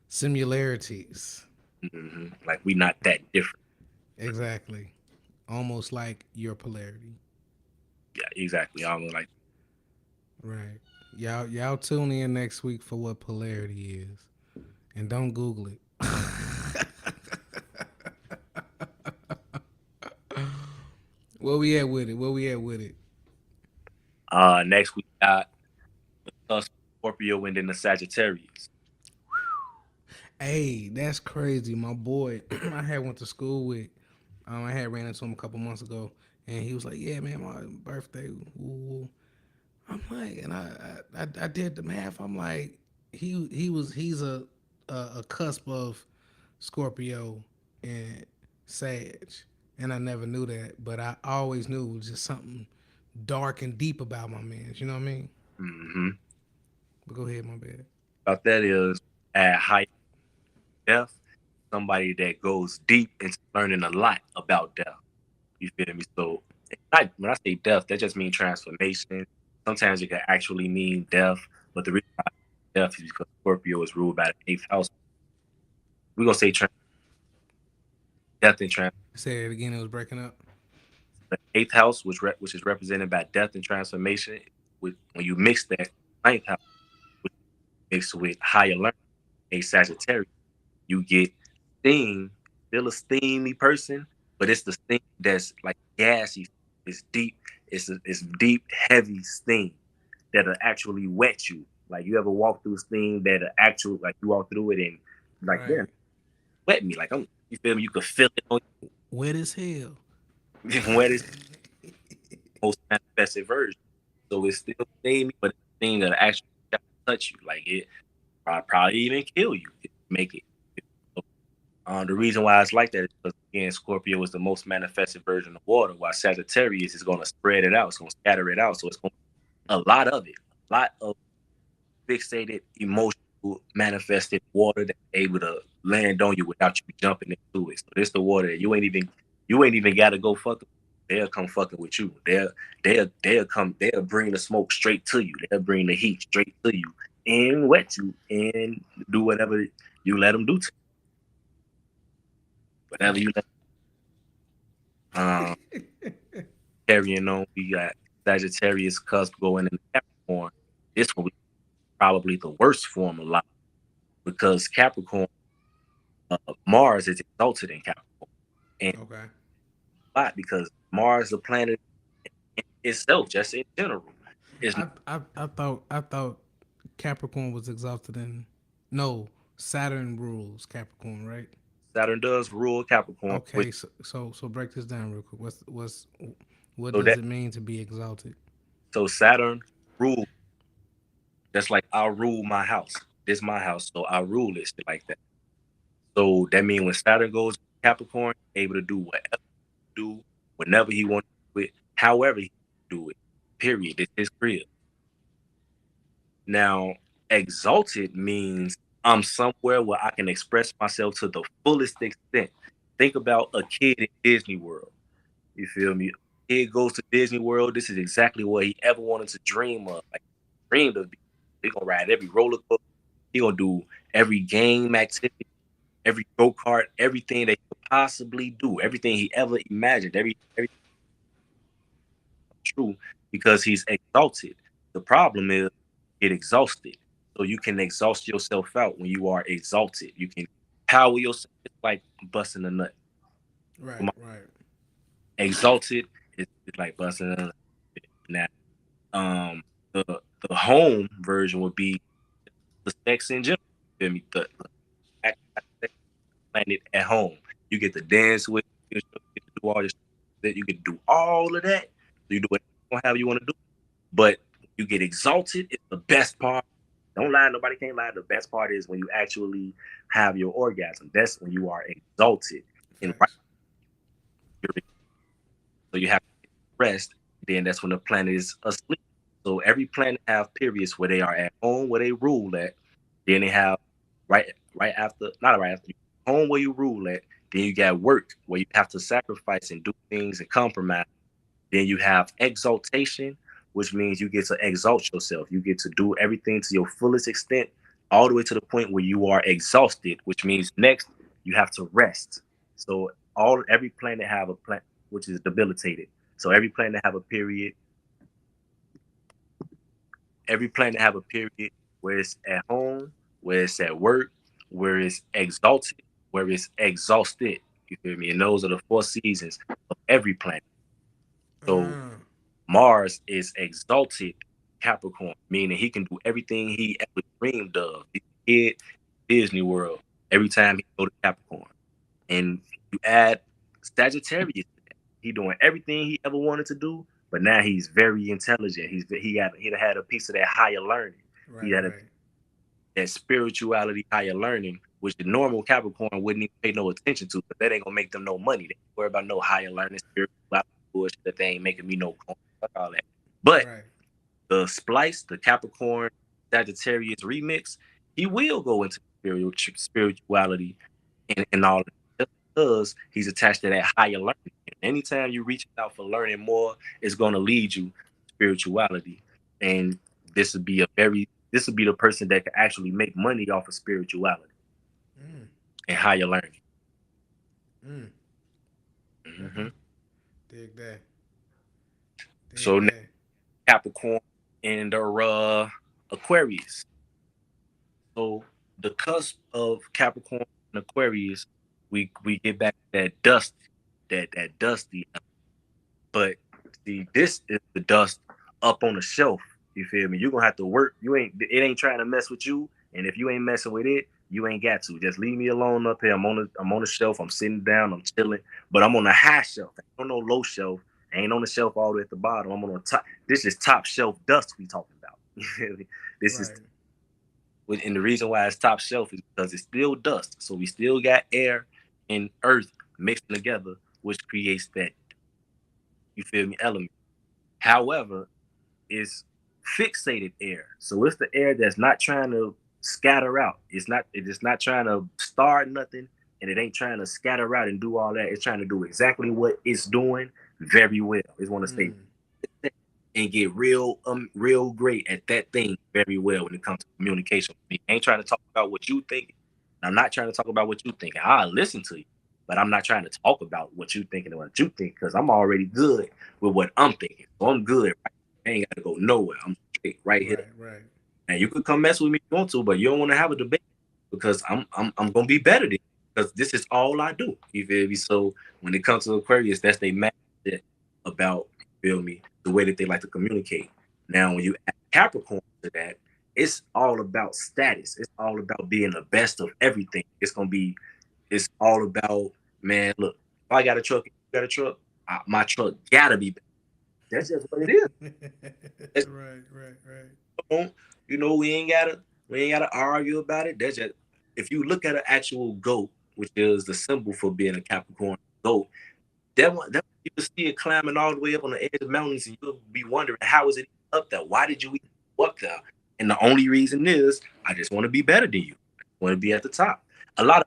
similarities. other. Like we not that different. Exactly. Almost like your polarity. Yeah, exactly. I'm like, Right. Y'all tune in next week for what polarity is. And don't Google it. Where we at with it? Where we at with it? next we got us Scorpio and then the Sagittarius. Hey, that's crazy. My boy, I had went to school with. I had ran into him a couple months ago, and he was like, "Yeah, man, my birthday." Ooh. I'm like, and I did the math. I'm like, he's a cusp of Scorpio and Sag, and I never knew that, but I always knew it was just something dark and deep about my man. You know what I mean? Mm-hmm. But go ahead, my bad. About that is at high depth, somebody that goes deep into learning a lot about death. You feel me? So when I say death, that just means transformation. Sometimes it can actually mean death, but the reason why death is because Scorpio is ruled by the eighth house. We're gonna say death and trans Say it again. It was breaking up. the eighth house, which is represented by death and transformation. When you mix that ninth house, which mixed with higher learning, a Sagittarius, you get steam, still a steamy person, but it's the steam that's like gassy. It's deep. It's deep, heavy steam that'll actually wet you. Like you ever walk through steam that'll actually like you walk through it and like Right. damn, wet me. Like I'm you feel me? You could feel it on Wet as hell. you wet is most manifested version. So it's still steamy, but it's steam that'll actually touch you. Like it probably even kill you. Make it. The reason why it's like that is because again, Scorpio is the most manifested version of water, while Sagittarius is going to spread it out, it's going to scatter it out. So it's going to a lot of it, a lot of fixated, emotional, manifested water that's able to land on you without you jumping into it. So this the water that you ain't even got to go fucking. They'll come fucking with you. They'll bring the smoke straight to you. They'll bring the heat straight to you and wet you and do whatever you let them do to you. Whatever you let. Um, Carrying on, we got Sagittarius cusp going into Capricorn. This one was probably the worst form of life because Capricorn, Mars is exalted in Capricorn, and Okay. a lot because Mars, the planet itself, just in general, is I thought Capricorn was exalted in. No, Saturn rules Capricorn, right? Saturn does rule Capricorn, which Okay, so break this down real quick. What so does that it mean to be exalted? so Saturn rule just like I'll rule my house. This is my house, so I rule it shit like that. So that means when Saturn goes Capricorn, able to do whatever he do, whenever he wants to do it, however he do it. Period. It's his crib. Now, exalted means I'm somewhere where I can express myself to the fullest extent. Think about a kid in Disney World. You feel me? Kid goes to Disney World. This is exactly what he ever wanted to dream of. Like dreamed of. He gonna ride every roller coaster. He gonna do every game activity, every go kart, everything that he could possibly do, everything he ever imagined, everything true because he's exalted. The problem is get exhausted. So you can exhaust yourself out when you are exalted. You can power yourself. It's like busting a nut. Right, right. Exalted is like busting a nut. Now, the home version would be the sex in general. You feel me? The planet at home. You get to dance with, you get to do all this, that you get to do all of that. So you do whatever you want to do. But you get exalted. It's the best part. Don't lie. Nobody can't lie. The best part is when you actually have your orgasm. That's when you are exalted. And right, Facts. so you have to rest. Then that's when the planet is asleep. So every planet have periods where they are at home, where they rule at. Then they have right after, not right after, home where you rule at. Then you got work where you have to sacrifice and do things and compromise. Then you have exaltation, which means you get to exalt yourself. You get to do everything to your fullest extent, all the way to the point where you are exhausted, which means next you have to rest. So every planet have a planet which is debilitated. So every planet have a period. Every planet have a period where it's at home, where it's at work, where it's exalted, where it's exhausted. You feel me? And those are the 4 seasons of every planet. So Uh, Mars is exalted Capricorn, meaning he can do everything he ever dreamed of. He hit Disney World every time he go to Capricorn. And you add Sagittarius to that. He doing everything he ever wanted to do, but now he's very intelligent. He had a piece of that higher learning. He right, had right. that spirituality, higher learning, which the normal Capricorn wouldn't even pay no attention to, but that ain't gonna make them no money. They don't worry about no higher learning, spirituality, bullshit, that they ain't making me no coin, fuck all that. But Right. the splice, the Capricorn Sagittarius remix, he will go into spirituality and all that, just because he's attached to that higher learning. And anytime you reach out for learning more, it's going to lead you to spirituality. And this would be the person that can actually make money off of spirituality Mm, and higher learning. mm. Hmm. Dig that. So Dig now that. Capricorn and Aquarius. So the cusp of Capricorn and Aquarius, we get back to that dust, that dusty. But see, this is the dust up on the shelf. You feel me? You're gonna have to work. It ain't trying to mess with you. And if you ain't messing with it, you ain't got to. Just leave me alone up here. I'm on the shelf. I'm sitting down. I'm chilling. But I'm on a high shelf. I don't know low shelf. I ain't on the shelf all the way at the bottom. I'm on the top. This is top shelf dust we talking about. You feel me? This is Right. and the reason why it's top shelf is because it's still dust. So we still got air and earth mixing together, which creates that, you feel me, element. However, it's fixated air. So it's the air that's not trying to scatter out. It is not trying to start nothing, and it ain't trying to scatter out and do all that. It's trying to do exactly what it's doing very well. It's want to stay Mm, and get real great at that thing very well when it comes to communication. I ain't trying to talk about what you think. I'm not trying to talk about what you think. I'll listen to you, but I'm not trying to talk about what you think and what you think because I'm already good with what I'm thinking. So I'm good. Right? I ain't got to go nowhere. I'm straight right here. right, right. And you could come mess with me if you want to, but you don't want to have a debate because I'm gonna be better than you because this is all I do. You feel me? So when it comes to Aquarius, that's they mad about, you feel me, the way that they like to communicate. Now when you add Capricorn to that, it's all about status. It's all about being the best of everything. It's all about, man, look, if I got a truck, you got a truck, my truck gotta be better. That's just what it is. It's, Right, right, right. we ain't gotta. We ain't gotta argue about it. That's just if you look at an actual goat, which is the symbol for being a Capricorn goat, that you can see it climbing all the way up on the edge of mountains, and you'll be wondering how is it up there? Why did you even go up there? And the only reason is I just want to be better than you. I want to be at the top. A lot of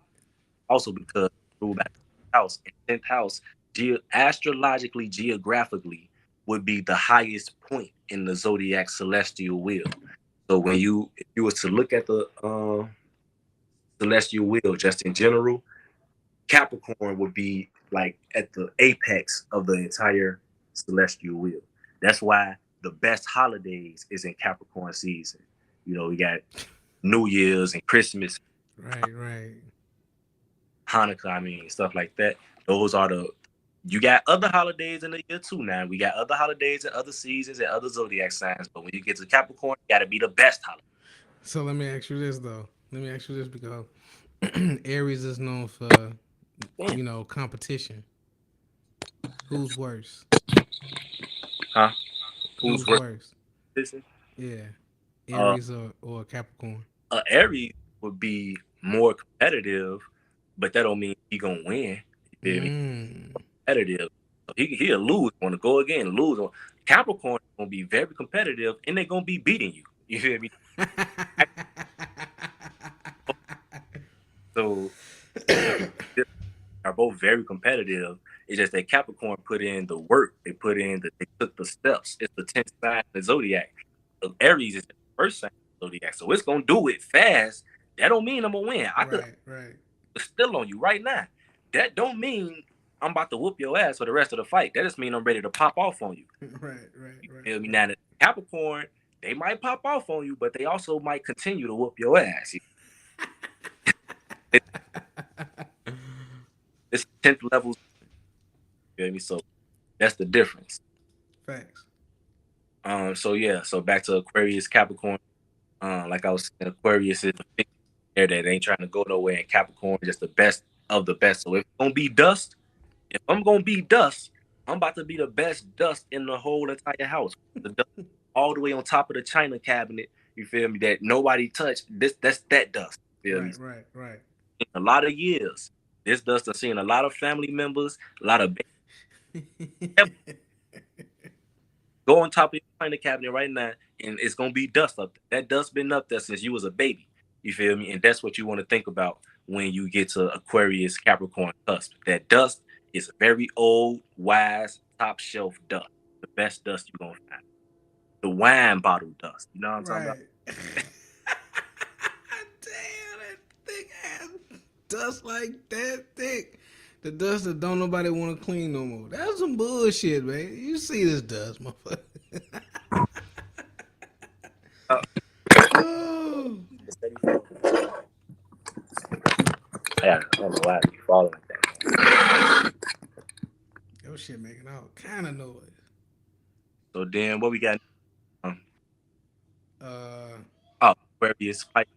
also because rule back house and 10th house astrologically, geographically would be the highest point in the zodiac celestial wheel. So when if you was to look at the celestial wheel just in general, Capricorn would be like at the apex of the entire celestial wheel. That's why the best holidays is in Capricorn season. You know, we got New Year's and Christmas, Right. Hanukkah, I mean, stuff like that. Those are you got other holidays in the year too now. We got other holidays and other seasons and other zodiac signs. But when you get to Capricorn, you got to be the best holiday. So let me ask you this though. Let me ask you this because Aries is known for, competition. Who's worse? Huh? Who's Who's worse? worse? Yeah, Uh, Aries or Capricorn. Aries would be more competitive, but that don't mean he gonna win. You feel me? Mm. Competitive. So he'll lose. Want to go again? Lose. Capricorn is gonna be very competitive, and they're gonna be beating you. You feel me? So they are both very competitive. It's just that Capricorn put in the work. They took the steps. It's the 10th sign of the zodiac. So Aries is the first sign of the zodiac. So it's gonna do it fast. That don't mean I'm gonna win. I could Right. still on you right now. That don't mean I'm about to whoop your ass for the rest of the fight. That just mean I'm ready to pop off on you. Right. You feel me? Now, the Capricorn, they might pop off on you, but they also might continue to whoop your ass. It's 10th level. You feel me? So that's the difference. Facts. So back to Aquarius, Capricorn. Like I was saying, Aquarius is the there that ain't trying to go nowhere, and Capricorn is just the best of the best. So if it's gonna be dust, if I'm gonna be dust, I'm about to be the best dust in the whole entire house. The dust all the way on top of the china cabinet. You feel me? That nobody touched. That's that dust. You feel me? Right. In a lot of years, this dust has seen a lot of family members, a lot of go on top of your china cabinet right now, and it's gonna be dust up there. That dust been up there since you was a baby. You feel me? And that's what you want to think about when you get to Aquarius, Capricorn, Cusp. That dust is very old, wise, top shelf dust. The best dust you're gonna find. The wine bottle dust. You know what I'm talking about? Damn, that thick ass dust like that thick. The dust that don't nobody want to clean no more. That's some bullshit, man. You see this dust, motherfucker. Uh, Oh. I don't know why I be falling like that. Your shit making all kind of noise. So then what we got? Uh, Aquarius, Pisces.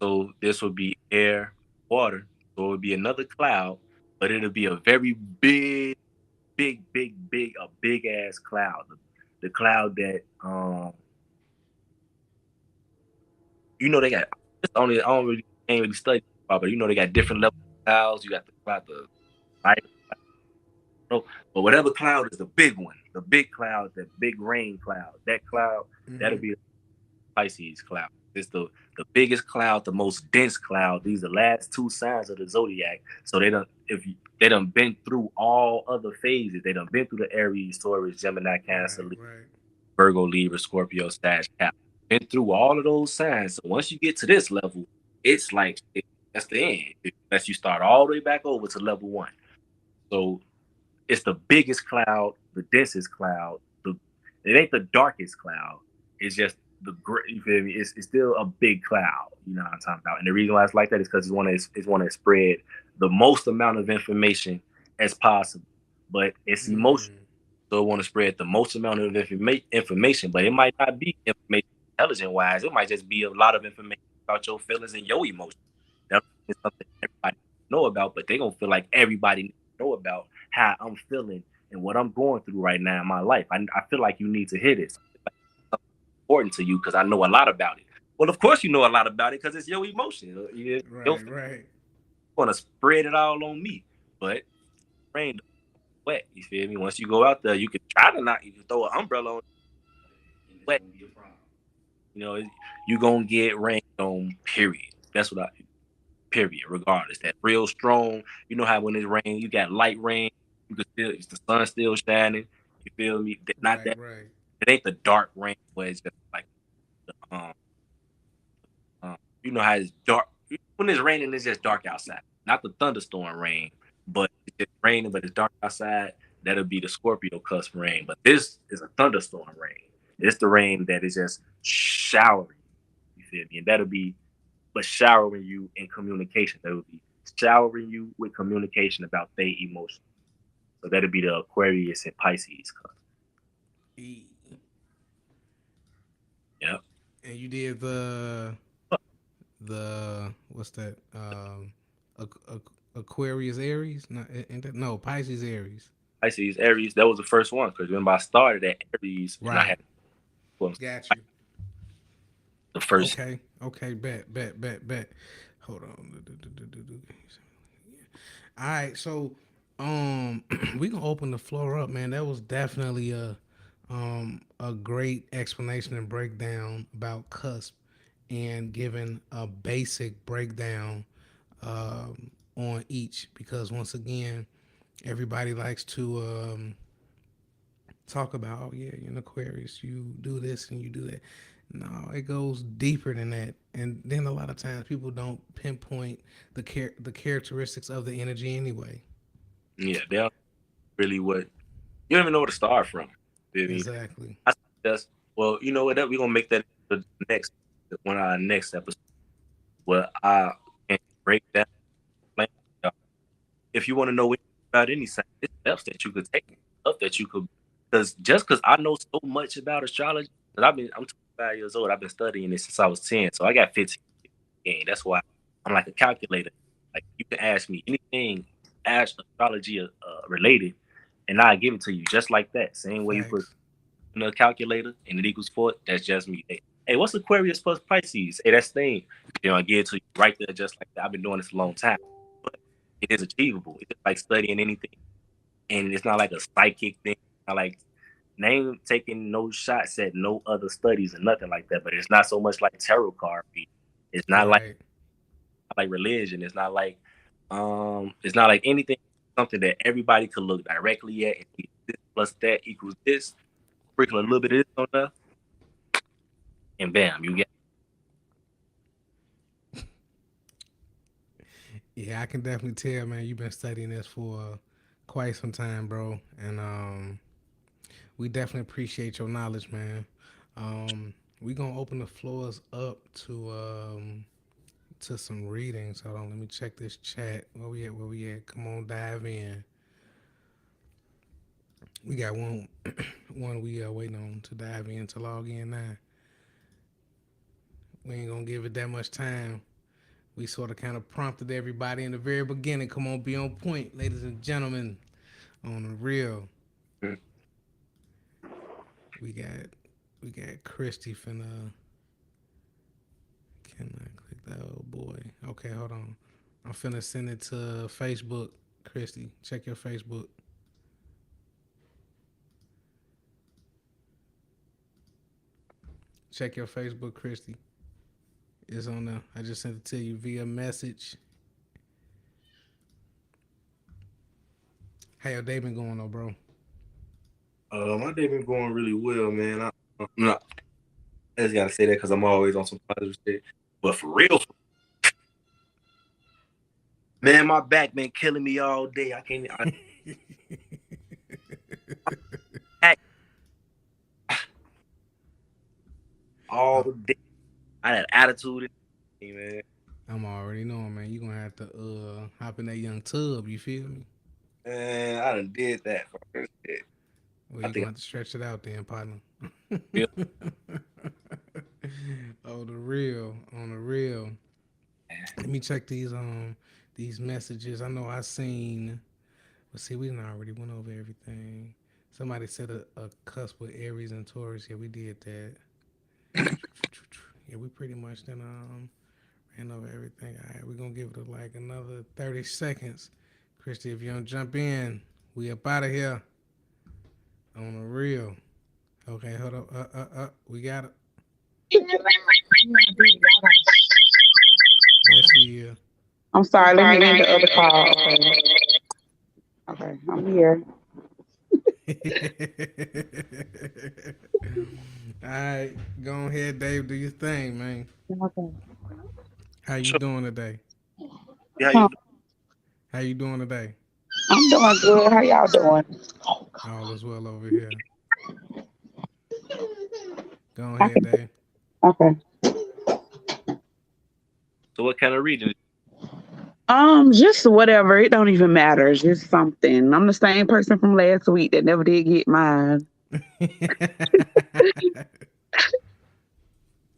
So this would be air, water. So it would be another cloud, but it'll be a very a big ass cloud. The cloud that they got. It's only I don't really ain't really study about, but they got different levels of clouds. You got the cloud, the light, but whatever cloud is the big one, the big cloud, the big rain cloud. That cloud, that'll be the Pisces cloud. It's the biggest cloud, the most dense cloud. These are the last two signs of the zodiac. So they done been through all other phases. They done been through the Aries, Taurus, Gemini, Cancer, Virgo, Libra, Scorpio, Sag, Cap. Been through all of those signs. So once you get to this level, it's like that's the end. Unless you start all the way back over to level 1. So it's the biggest cloud, the densest cloud. It ain't the darkest cloud. It's just you feel me? It's still a big cloud. You know what I'm talking about. And the reason why it's like that is because it's want to spread the most amount of information as possible. But it's emotional. So it want to spread the most amount of information, but it might not be information intelligent wise. It might just be a lot of information about your feelings and your emotions. That's something everybody know about, but they gonna feel like everybody know about how I'm feeling and what I'm going through right now in my life. I feel like you need to hear this. It's important to you because I know a lot about it. Well, of course you know a lot about it because it's your emotion. Your Right, right, want to spread it all on me, but rain don't wet. You feel me? Once you go out there, you can try to not. You can throw an umbrella on wet. You know, you gonna get rain on. Period. That's what I. Period. Regardless, that real strong. You know how when it's rain, you got light rain. You can still, the sun still shining. You feel me? Not right, that. right, It ain't the dark rain where it's just like you know how it's dark when it's raining. It's just dark outside. Not the thunderstorm rain, but it's just raining, but it's dark outside. That'll be the Scorpio cusp rain. But this is a thunderstorm rain. It's the rain that is just showering. You feel me? And that'll be, but showering you in communication. That would be showering you with communication about their emotions. So that'll be the Aquarius and Pisces cusp. E- Yeah. and you did the what's that? Aquarius Aries? No, no, Pisces Aries. Pisces, Aries, that was the first one. Because remember, I started at Aries and I Right. had well, Got you. the first. Okay. Okay. Bet. Hold on. All right. So, we gonna open the floor up, man. That was definitely a great explanation and breakdown about cusp and giving a basic breakdown on each because once again, everybody likes to talk about, oh yeah, you're an Aquarius, you do this and you do that. No, it goes deeper than that. And then a lot of times people don't pinpoint the characteristics of the energy anyway. Yeah, they're really what you don't even know where to start from. Feel me? Exactly. I suggest, well, you know what? We're gonna make that the next one of our next episode. Where I can break down. Plan, if you want to know about any sign, it's steps that you could take, stuff that you could, because just because I know so much about astrology, because I'm 25 years old, I've been studying this since I was 10, so I got 15 years. That's why I'm like a calculator. Like you can ask me anything, astrology related, and I'll give it to you just like that. Same way you put Facts. in a calculator and it equals 4, that's just me. Hey, what's Aquarius plus Pisces? Hey, that's thing. You know, I give it to you right there, just like that. I've been doing this a long time, but it is achievable. It's just like studying anything, and it's not like a psychic thing. Not like name taking no shots at no other studies and nothing like that. But it's not so much like tarot card reading. It's Right. not like religion. It's not like anything. Something that everybody could look directly at and see this plus that equals this. Sprinkle a little bit of this on there, and bam, you get. Yeah, I can definitely tell, man. You've been studying this for quite some time, bro, and we definitely appreciate your knowledge, man. We gonna open the floors up to some readings. Hold on, let me check this chat. Where we at? Where we at? Come on, dive in. We got one one we are waiting on to dive in to log in now. We ain't gonna give it that much time. We sort of kind of prompted everybody in the very beginning. Come on, be on point, ladies and gentlemen. On the real, we got we got Christy finna. Can I click that? Oh boy. Okay, hold on. I'm finna send it to Facebook. Christy, check your Facebook. Check your Facebook, Christy. It's on there. I just sent it to you via message. How your day been going though, bro? My day been going really well, man. I'm not, I just gotta say that because I'm always on some positive shit. But for real, man, my back been killing me all day. I can't. I all I, day. I had attitude in me, man. I'm already knowing, man. You gonna have to hop in that young tub. You feel me? Man, I done did that. Shit. Well, I you gonna think have to stretch it out then, partner. I feel. Oh, the real, on the real. Let me check these messages. I know I seen. Let's see, we didn't already went over everything. Somebody said a cusp with Aries and Taurus. Yeah, we did that. Yeah, we pretty much done ran over everything. All right, we're gonna give it like another 30 seconds. Christy, if you don't jump in, we up out of here on the real. Okay, hold up. We got it. There she is. I'm sorry, let me end the other call. Okay, I'm here. All right, go ahead, Dave. Do your thing, man. Okay. How you Sure. doing today? Yeah, how you Huh, doing? How you doing today? I'm doing good. How y'all doing? All is well over here. Go I ahead, can. Dave. Okay. So what kind of reading? Just whatever. It don't even matter. Just something. I'm the same person from last week that never did get mine.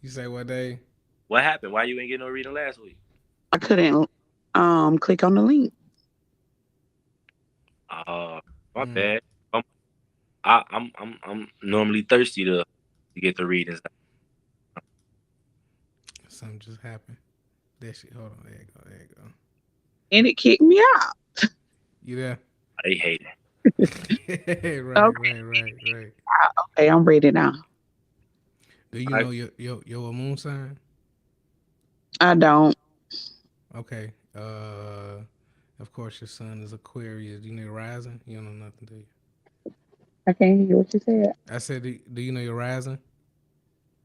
You say what, Dave? What happened? Why you ain't get no reading last week? I couldn't click on the link. Uh, my Mm, bad. Um, I'm normally thirsty to get the readings. something just happened. That shit. Hold on. There you go. There you go. And it kicked me out. You there? I hate it. Right, Okay, right, right, right. okay, I'm ready now. Do you I know your moon sign? I don't. Okay. Of course your sun is Aquarius. Do you know your rising? You don't know nothing, do you? I can't hear what you said. I said, do you know your rising?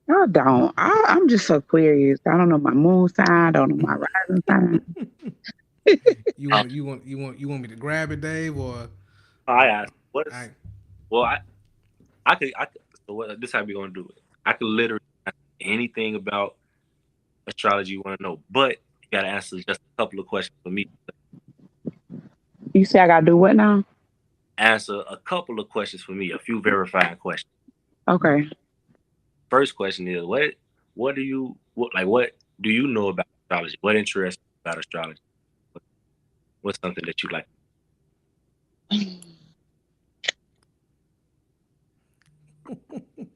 I don't. I'm just Aquarius. I don't know my moon sign. I don't know my rising sign. You want me to grab it, Dave, or I asked what's I well I could so what this how we gonna do it. I could literally ask anything about astrology you want to know, but you gotta answer just a couple of questions for me. You say I gotta do what now? Answer a couple of questions for me, a few verifying questions. Okay. First question is what do you what do you know about astrology? What interests you about astrology? What, what's something that you like?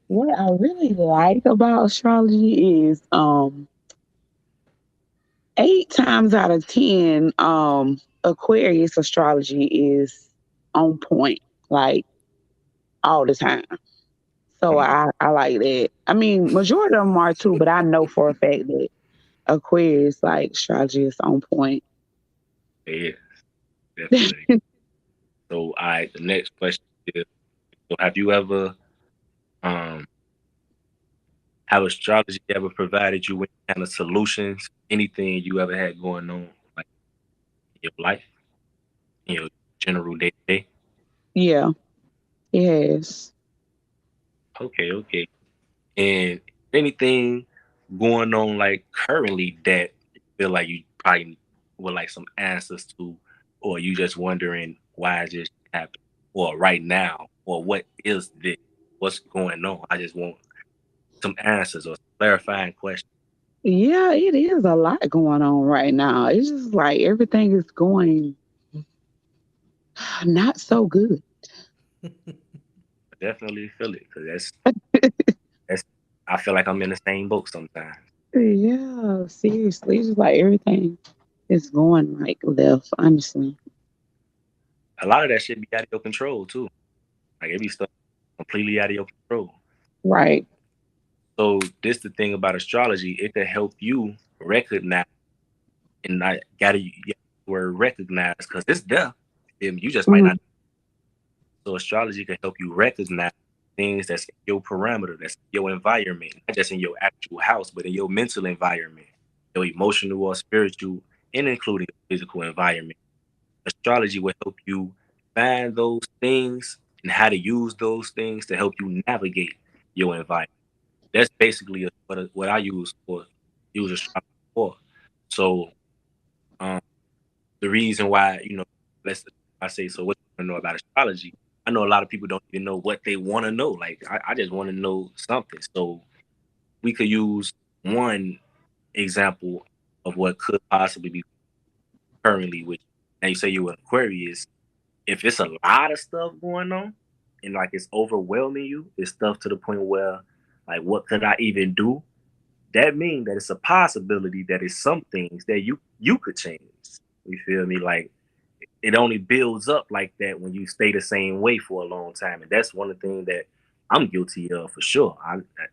What I really like about astrology is 8 times out of 10, Aquarius astrology is on point, like all the time. So Mm, I like that. I mean, majority of them are too, but I know for a fact that Aquarius like astrology is on point. yeah, definitely. So I the next question is so have you ever um have astrology ever provided you with kind of solutions, anything you ever had going on like in your life, in your general day to day? Yeah, yes. Okay, okay. And anything going on like currently that you feel like you probably would like some answers to, or you just wondering why is this happening, or right now, or what is this? What's going on? I just want some answers or clarifying questions. Yeah, it is a lot going on right now. It's just like everything is going not so good. I definitely feel it because that's I feel like I'm in the same boat sometimes. Yeah, seriously. It's just like everything is going like left, honestly. A lot of that shit be out of your control too. Like it be stuff completely out of your control. Right. So this the thing about astrology, it can help you recognize and I gotta get the word recognize because it's there. You just might Hmm. not. So astrology can help you recognize things that's in your parameter, that's in your environment, not just in your actual house, but in your mental environment, your emotional or spiritual, and including your physical environment. Astrology will help you find those things and how to use those things to help you navigate your environment. That's basically what I use astrology for. So um, the reason why let's I say so. What you want to know about astrology? I know a lot of people don't even know what they want to know. Like I just want to know something. So we could use one example of what could possibly be currently, which now you say you're an Aquarius. If it's a lot of stuff going on and like it's overwhelming you, it's stuff to the point where like what could I even do? that means that it's a possibility that it's some things that you could change. You feel me? Like it only builds up like that when you stay the same way for a long time, and that's one of the things that I'm guilty of for sure.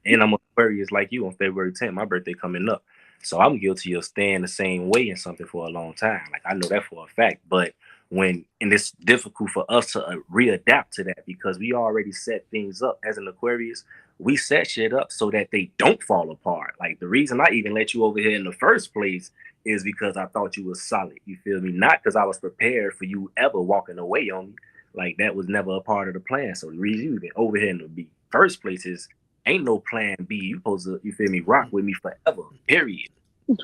And I'm Aquarius like you on February 10th. My birthday coming up, so I'm guilty of staying the same way in something for a long time. Like I know that for a fact. But when and it's difficult for us to readapt to that because we already set things up as an Aquarius. We set shit up so that they don't fall apart. Like the reason I even let you over here in the first place is because I thought you was solid. You feel me? Not because I was prepared for you ever walking away on me. Like that was never a part of the plan. So the reason you even over here in the first place is ain't no plan B. You supposed to, you feel me, rock with me forever. Period.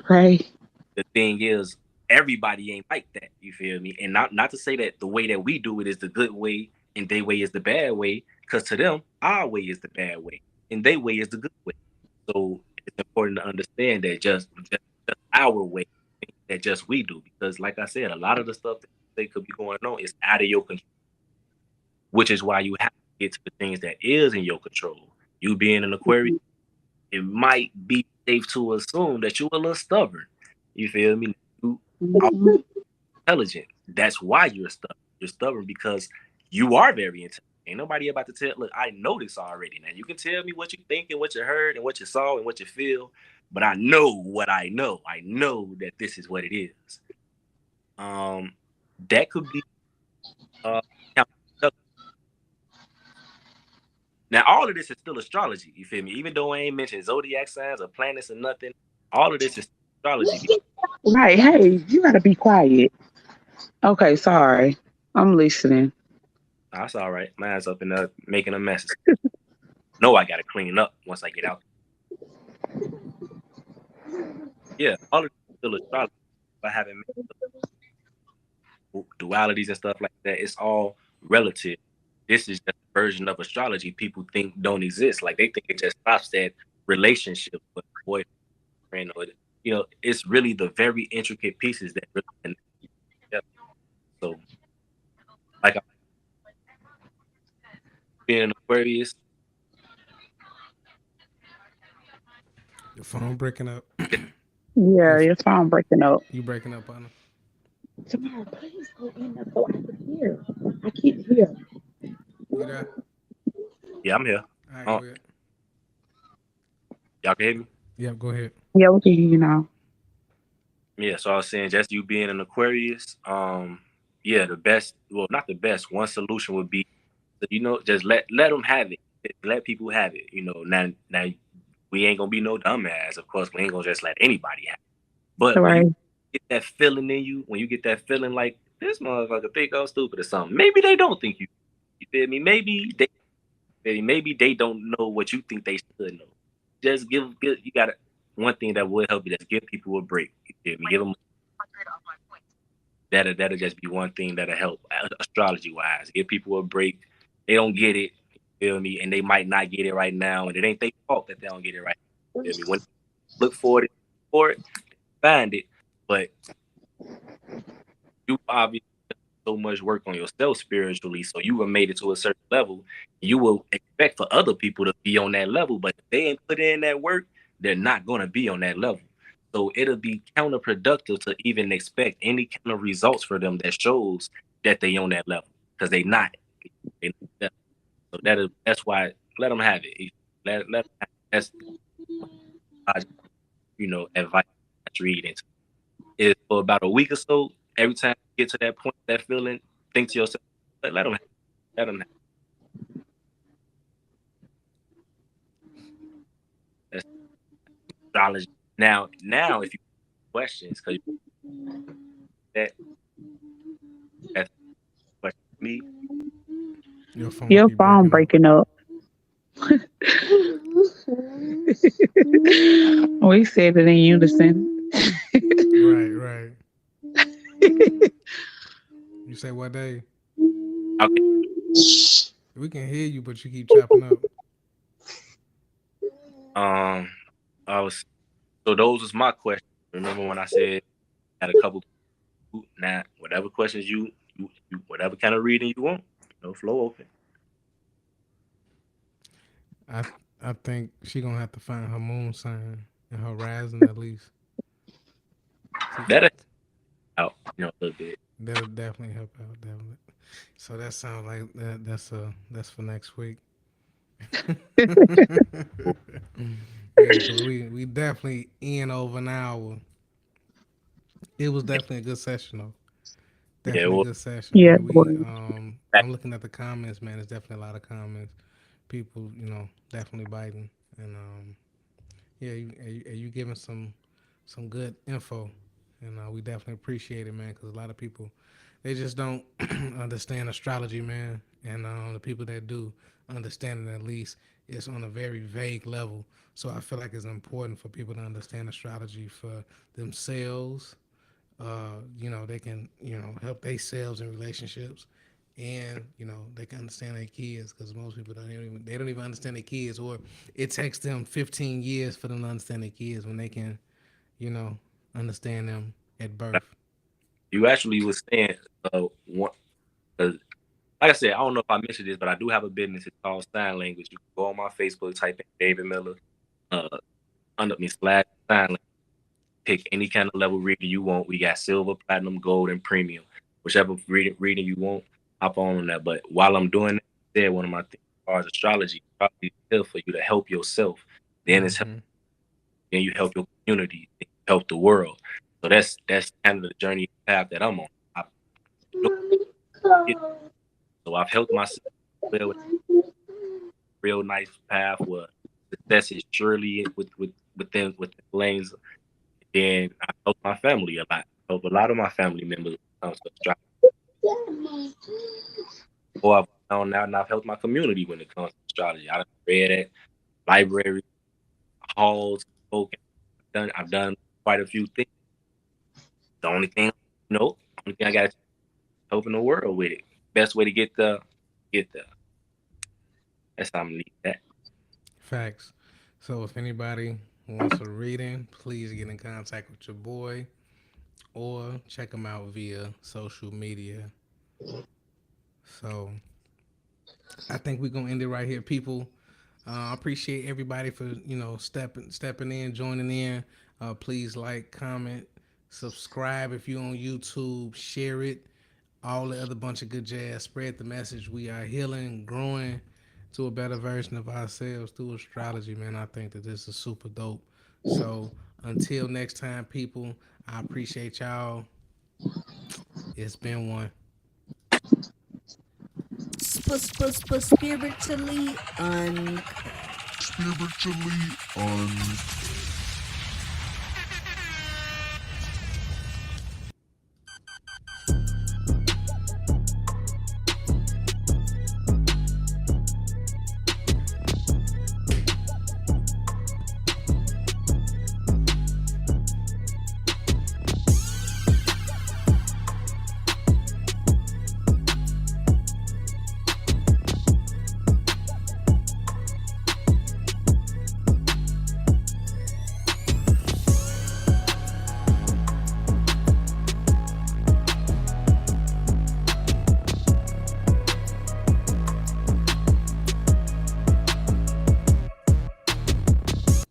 Right. The thing is, everybody ain't like that. You feel me? And not to say that the way that we do it is the good way and their way is the bad way, because to them, our way is the bad way and their way is the good way. So it's important to understand that just our way that just we do. Because like I said, a lot of the stuff that they could be going on is out of your control, which is why you have to get to the things that is in your control. You being an Aquarius, it might be safe to assume that you're a little stubborn. You feel me? You are Mhm. intelligent. That's why you're stubborn. You're stubborn because you are very intelligent. Ain't nobody about to tell. Look, I know this already. Now you can tell me what you think and what you heard and what you saw and what you feel, but I know what I know. I know that this is what it is. Um, that could be uh. Now all of this is still astrology. You feel me? Even though I ain't mentioned zodiac signs or planets or nothing, all of this is astrology. Right. Hey, you gotta be quiet. Okay, sorry. I'm listening. That's all right. Mine's up in there making a mess. No, I gotta clean up once I get out. Yeah, all of this is still astrology. By having dualities and stuff like that, it's all relative. This is just a version of astrology people think don't exist. Like they think it just stops at relationship with boyfriend or it's really the very intricate pieces that really connect together. So like I'm being an Aquarius, Your phone breaking up. Yeah, Your your phone breaking up. you breaking up on Tomorrow, please go in there so I can hear. I can't hear. you there? yeah, I'm here. All right, go ahead. Y'all can hear me? Yep, go ahead. Yeah, we can hear you now. Yeah, so I was saying just you being an Aquarius, yeah, the best, well, not the best, one solution would be just let them have it. Let people have it. Now we ain't gonna be no dumbass. Of course, we ain't gonna just let anybody have it. But when you Right. get that feeling in you, when you get that feeling like this motherfucker think I'm stupid or something, maybe they don't think you. You feel me? Maybe they don't know what you think they should know. Just give you got to one thing that would help you. Just give people a break. You feel me? Give them that'll just be one thing that'll help astrology wise. Give people a break. They don't get it. You feel me? And they might not get it right now, and it ain't their fault that they don't get it right. You feel me? When look for it, find it. But you obviously so much work on yourself spiritually, so you have made it to a certain level. You will expect for other people to be on that level, but if they ain't put in that work, they're not going to be on that level. So it'll be counterproductive to even expect any kind of results for them that shows that they on that level because they not. They not. So that's why let them have it. Let them have it. That's advice I read into is for about a week or so. Every time you get to that point, that feeling, think to yourself, let them have it. Let them have it. That's astrology. Now, if you have questions, because that that's a question for me. Your phone Your keep phone breaking up. breaking up. We said it in unison. Right, right. You say what day? Okay. We can hear you, but you keep chopping up. Um, I was so those was my questions. Remember when I said I had a couple. Now, whatever questions you whatever kind of reading you want, flow open. I I think she gonna have to find her moon sign. and horizon at least. See, That'll out, a little bit. that'll definitely help out. Definitely. So that sounds like that's for next week. Yeah, because we definitely in over an hour. It was definitely a good session though. Yeah, Definitely a well, good session, Yeah, man. boy. I'm looking at the comments, man. There's definitely a lot of comments. People, definitely biting, and yeah, you giving some good info, and we definitely appreciate it, man. Because a lot of people, they just don't understand astrology, man, and the people that do understand it, at least, it's on a very vague level. So I feel like it's important for people to understand astrology for themselves. They can help themselves in relationships, and they can understand their kids, because most people don't even understand their kids, or it takes them 15 years for them to understand their kids when they can you know understand them at birth. you actually was saying, one, like I said, I don't know if I mentioned this, but I do have a business. It's called Sign Language. You can go on my Facebook, type in David Miller, uh, under me slash Sign Language. Pick any kind of level reading you want. We got silver, platinum, gold, and premium. Whichever reading you want, hop on that. But while I'm doing that, said one of my things as far as astrology, astrology is here for you to help yourself. Then it's Mm-hmm. then you help your community, then you help the world. So that's kind of the journey path that I'm on. I, so I've helped myself well with a real nice path where success is surely within lanes. Then I help my family a lot. I help a lot of my family members when it comes to astrology. Or I've found out, and I've helped my community when it comes to astrology. I've read at libraries, halls, spoken. I've done quite a few things. The only thing, only thing I got to helping the world with it. Best way to get the. That's how I'm gonna leave that. Facts. So if anybody wants a reading, please get in contact with your boy, or check him out via social media. So I think we're gonna end it right here, people. I appreciate everybody for stepping in, joining in. Please like, comment, subscribe if you're on YouTube, share it, all the other bunch of good jazz. Spread the message. We are healing, growing to a better version of ourselves through astrology, man. I think that this is super dope. So until next time, people, I appreciate y'all. It's been one. Spiritually Spiritually un.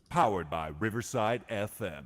Powered by Riverside FM.